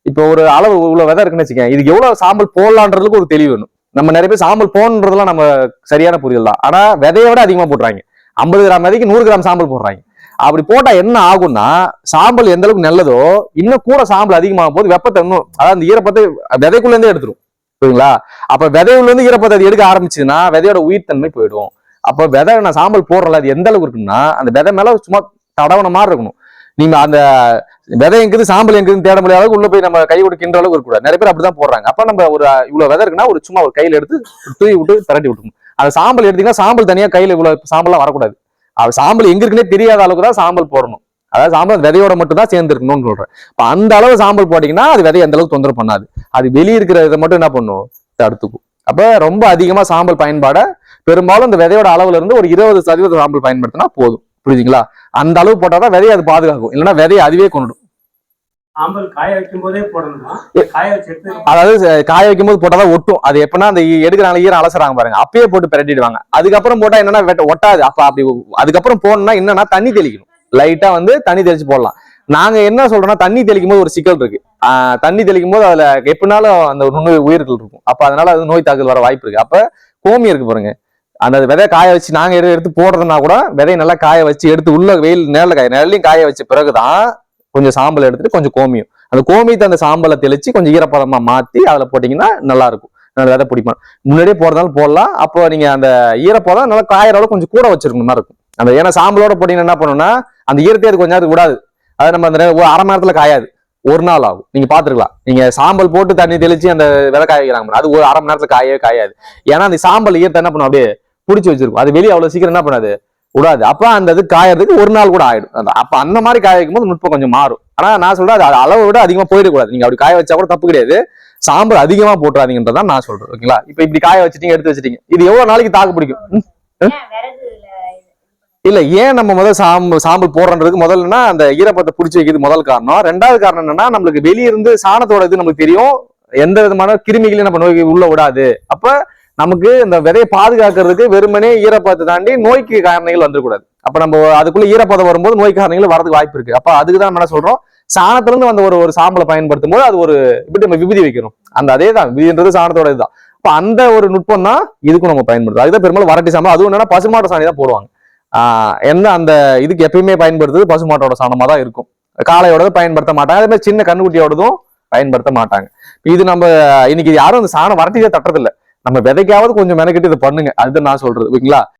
இப்போ ஒரு அளவு இவ்வளவு விதை இருக்குன்னு வச்சுக்கேன், இதுக்கு எவ்வளவு சாம்பல் போடலான்றதுக்கு ஒரு தெளிவு வேணும். நம்ம நிறைய பேர் சாம்பல் போடணுன்றதுலாம் நம்ம சரியான புரிதல் தான், ஆனா விதையை விட அதிகமா போட்டுறாங்க. 50 கிராம் விதைக்கு 100 கிராம் சாம்பல் போடுறாங்க. அப்படி போட்டா என்ன ஆகும்னா, சாம்பல் எந்த அளவுக்கு நல்லதோ இன்னும் கூட சாம்பல் அதிகமாக போது வெப்பத்தை இன்னும், அதாவது அந்த ஈரப்பத்தை விதைக்குள்ள இருந்தே எடுத்துரும், புரியுங்களா? அப்ப விதையுள்ள இருந்து ஈரப்பத்தை அது எடுக்க ஆரம்பிச்சுன்னா விதையோட உயிர்த்தன்மை போயிடும். அப்ப விதை நான் சாம்பல் போடுறல அது எந்த அளவுக்கு இருக்குன்னா, அந்த விதை மேல சும்மா தடவன மாதிரி இருக்கணும். நீங்க அந்த விதை எங்குது சாம்பல் எங்குதுன்னு தேட முடியாத அளவுக்கு உள்ள போய் நம்ம கை கொடுக்கின்ற அளவுக்கு இருக்கக்கூடாது. நிறைய பேர் அப்படிதான் போடுறாங்க. அப்ப நம்ம ஒரு இவ்வளவு விதை இருக்குன்னா ஒரு சும்மா ஒரு கையில எடுத்து தூவி விட்டு பரட்டி விட்டுணும். அந்த சாம்பல் எடுத்தீங்கன்னா சாம்பல் தனியா கையில இவ்வளவு சாம்பல்லாம் வரக்கூடாது. சாம்பல் எங்க இருக்குன்னே தெரியாத அளவுக்கு தான் சாம்பல் போடணும். அதாவது சாம்பல் விதையோட மட்டும் தான் சேர்ந்து இருக்கணும்னு சொல்றேன். இப்ப அந்த அளவு சாம்பல் போட்டீங்கன்னா அது விதை எந்த அளவுக்கு தொந்தரவு பண்ணாது. அது வெளியே இருக்கிற இதை மட்டும் என்ன பண்ணும், தடுத்துக்கும். அப்ப ரொம்ப அதிகமா சாம்பல் பயன்பாட பெரும்பாலும் இந்த விதையோட அளவுல இருந்து ஒரு 20% சாம்பல் பயன்படுத்தினா போதும், புரியுதுங்களா? அந்த அளவு போட்டாதான் விதையை அது பாதுகாக்கும், இல்லைன்னா விதையை அதுவே கொண்டுடும். அதாவது காய வைக்கும் போது போட்டாதான் ஒட்டும். அது எப்படின்னா அந்த எடுக்கிறாங்க ஈரம் அலசுறாங்க பாருங்க, அப்பயே போட்டு பிரட்டிடுவாங்க. அதுக்கப்புறம் போட்டா என்னன்னா ஒட்டாது. அப்ப அப்படி அதுக்கப்புறம் போடணும்னா என்னன்னா தண்ணி தெளிக்கணும், லைட்டா வந்து தண்ணி தெளிச்சு போடலாம். நாங்க என்ன சொல்றோம்னா, தண்ணி தெளிக்கும் போது ஒரு சிக்கல் இருக்கு. தண்ணி தெளிக்கும் போது அதுல எப்படினாலும் அந்த நுண்ணுயிர் உயிர்கள் இருக்கும். அப்ப அதனால அது நோய் தாக்குதல் வர வாய்ப்பு இருக்கு. அப்ப கோமியம் இருக்கு பாருங்க, அந்த விதையை காய வச்சு நாங்க எடுத்து போடுறதுனா கூட விதையை நல்லா காய வச்சு எடுத்து உள்ள வெயில் நிழலையும் காய வச்ச பிறகுதான் கொஞ்சம் சாம்பல் எடுத்துட்டு கொஞ்சம் கோமியம், அந்த கோமியத்தை அந்த சாம்பலை தெளிச்சு கொஞ்சம் ஈரப்பதமா மாத்தி அதுல போட்டீங்கன்னா நல்லா இருக்கும். விதை பிடிக்கும். முன்னாடியே போடுறதாலும் போடலாம். அப்போ நீங்க அந்த ஈரப்பதம் நல்லா காயிற அளவு கொஞ்சம் கூட வச்சிருக்கணும் மாதிரி இருக்கும். அந்த ஏன்னா சாம்பலோட போட்டீங்கன்னா என்ன பண்ணுன்னா அந்த ஈரத்தை அது கொஞ்ச நேரத்துக்கு விடாது. அது நம்ம அந்த அரை மணி நேரத்துல காயாது, ஒரு நாள் ஆகும். நீங்க பாத்துருக்கலாம், நீங்க சாம்பல் போட்டு தண்ணி தெளிச்சு அந்த விதை காய வைக்கிறாங்க, அது ஒரு அரை மணி நேரத்துல காயவே காயாது. ஏன்னா அந்த சாம்பல் ஈரத்தை என்ன பண்ணும், அப்படியே பிடிச்சி வச்சிருக்கும். அது வெளியே அவ்வளவு சீக்கிரம் என்ன பண்ணாது, விடாது. அப்ப அந்த இது காயறதுக்கு ஒரு நாள் கூட ஆயிடும். அப்ப அந்த மாதிரி காய வைக்கும் போது நுட்பம் கொஞ்சம் மாறும். ஆனா நான் சொல்றேன், அது அளவை விட அதிகமா போயிடக்கூடாது. நீங்க அப்படி காய வச்சா கூட தப்பு கிடையாது, சாம்பல் அதிகமா போட்டுறாதீங்கன்றதான் நான் சொல்றேன். ஓகேங்களா? இப்ப இப்படி காய வச்சுட்டீங்க, எடுத்து வச்சுட்டீங்க, இது எவ்வளவு நாளைக்கு தாக்கு பிடிக்கும்? இல்ல, ஏன் நம்ம முதல் சாம்பல் போடுறதுக்கு முதல்லன்னா அந்த ஈரப்பத்தை பிடிச்சி வைக்கிறது முதல் காரணம். ரெண்டாவது காரணம் என்னன்னா, நம்மளுக்கு வெளியிருந்து சாணத்தோட இது நமக்கு தெரியும், எந்த விதமான கிருமிகளையும் நம்ம நோய்க்கு உள்ள விடாது. அப்ப நமக்கு இந்த விதையை பாதுகாக்கிறதுக்கு வெறுமனே ஈரப்பதத்தை தாண்டி நோய்க்கு காரணிகள் வந்துடக்கூடாது. அப்ப நம்ம அதுக்குள்ள ஈரப்பதம் வரும்போது நோய் காரணிகள் வரதுக்கு வாய்ப்பு இருக்கு. அப்ப அதுக்குதான் நம்ம என்ன சொல்றோம், சாணத்துல இருந்து வந்த ஒரு சாம்பலை பயன்படுத்தும் போது அது ஒரு இப்படி நம்ம விபூதி வைக்கிறோம். அந்த அதே தான் விதின்றது சாணத்தோட இதுதான். அப்ப அந்த ஒரு நுட்பம் தான் இதுக்கும் நம்ம பயன்படுத்தும். அதுதான் பெரும்பாலும் வரட்டி சாம்பல். அதுவும் என்னன்னா பசுமாட்டு சாணி தான் போடுவாங்க. என்ன அந்த இதுக்கு எப்பயுமே பயன்படுத்துறது பசுமாட்டோட சாணமா தான் இருக்கும். காளையோட பயன்படுத்த மாட்டாங்க. அதே மாதிரி சின்ன கண்ணுக்குட்டியோடதும் பயன்படுத்த மாட்டாங்க. இது நம்ம இன்னைக்கு யாரும் அந்த சாணம் வரட்டியே தட்டுறது இல்லை. நம்ம விதைக்காவது கொஞ்சம் மெனக்கிட்டு இதை பண்ணுங்க, அதுதான் நான் சொல்றது. ஓகேங்களா?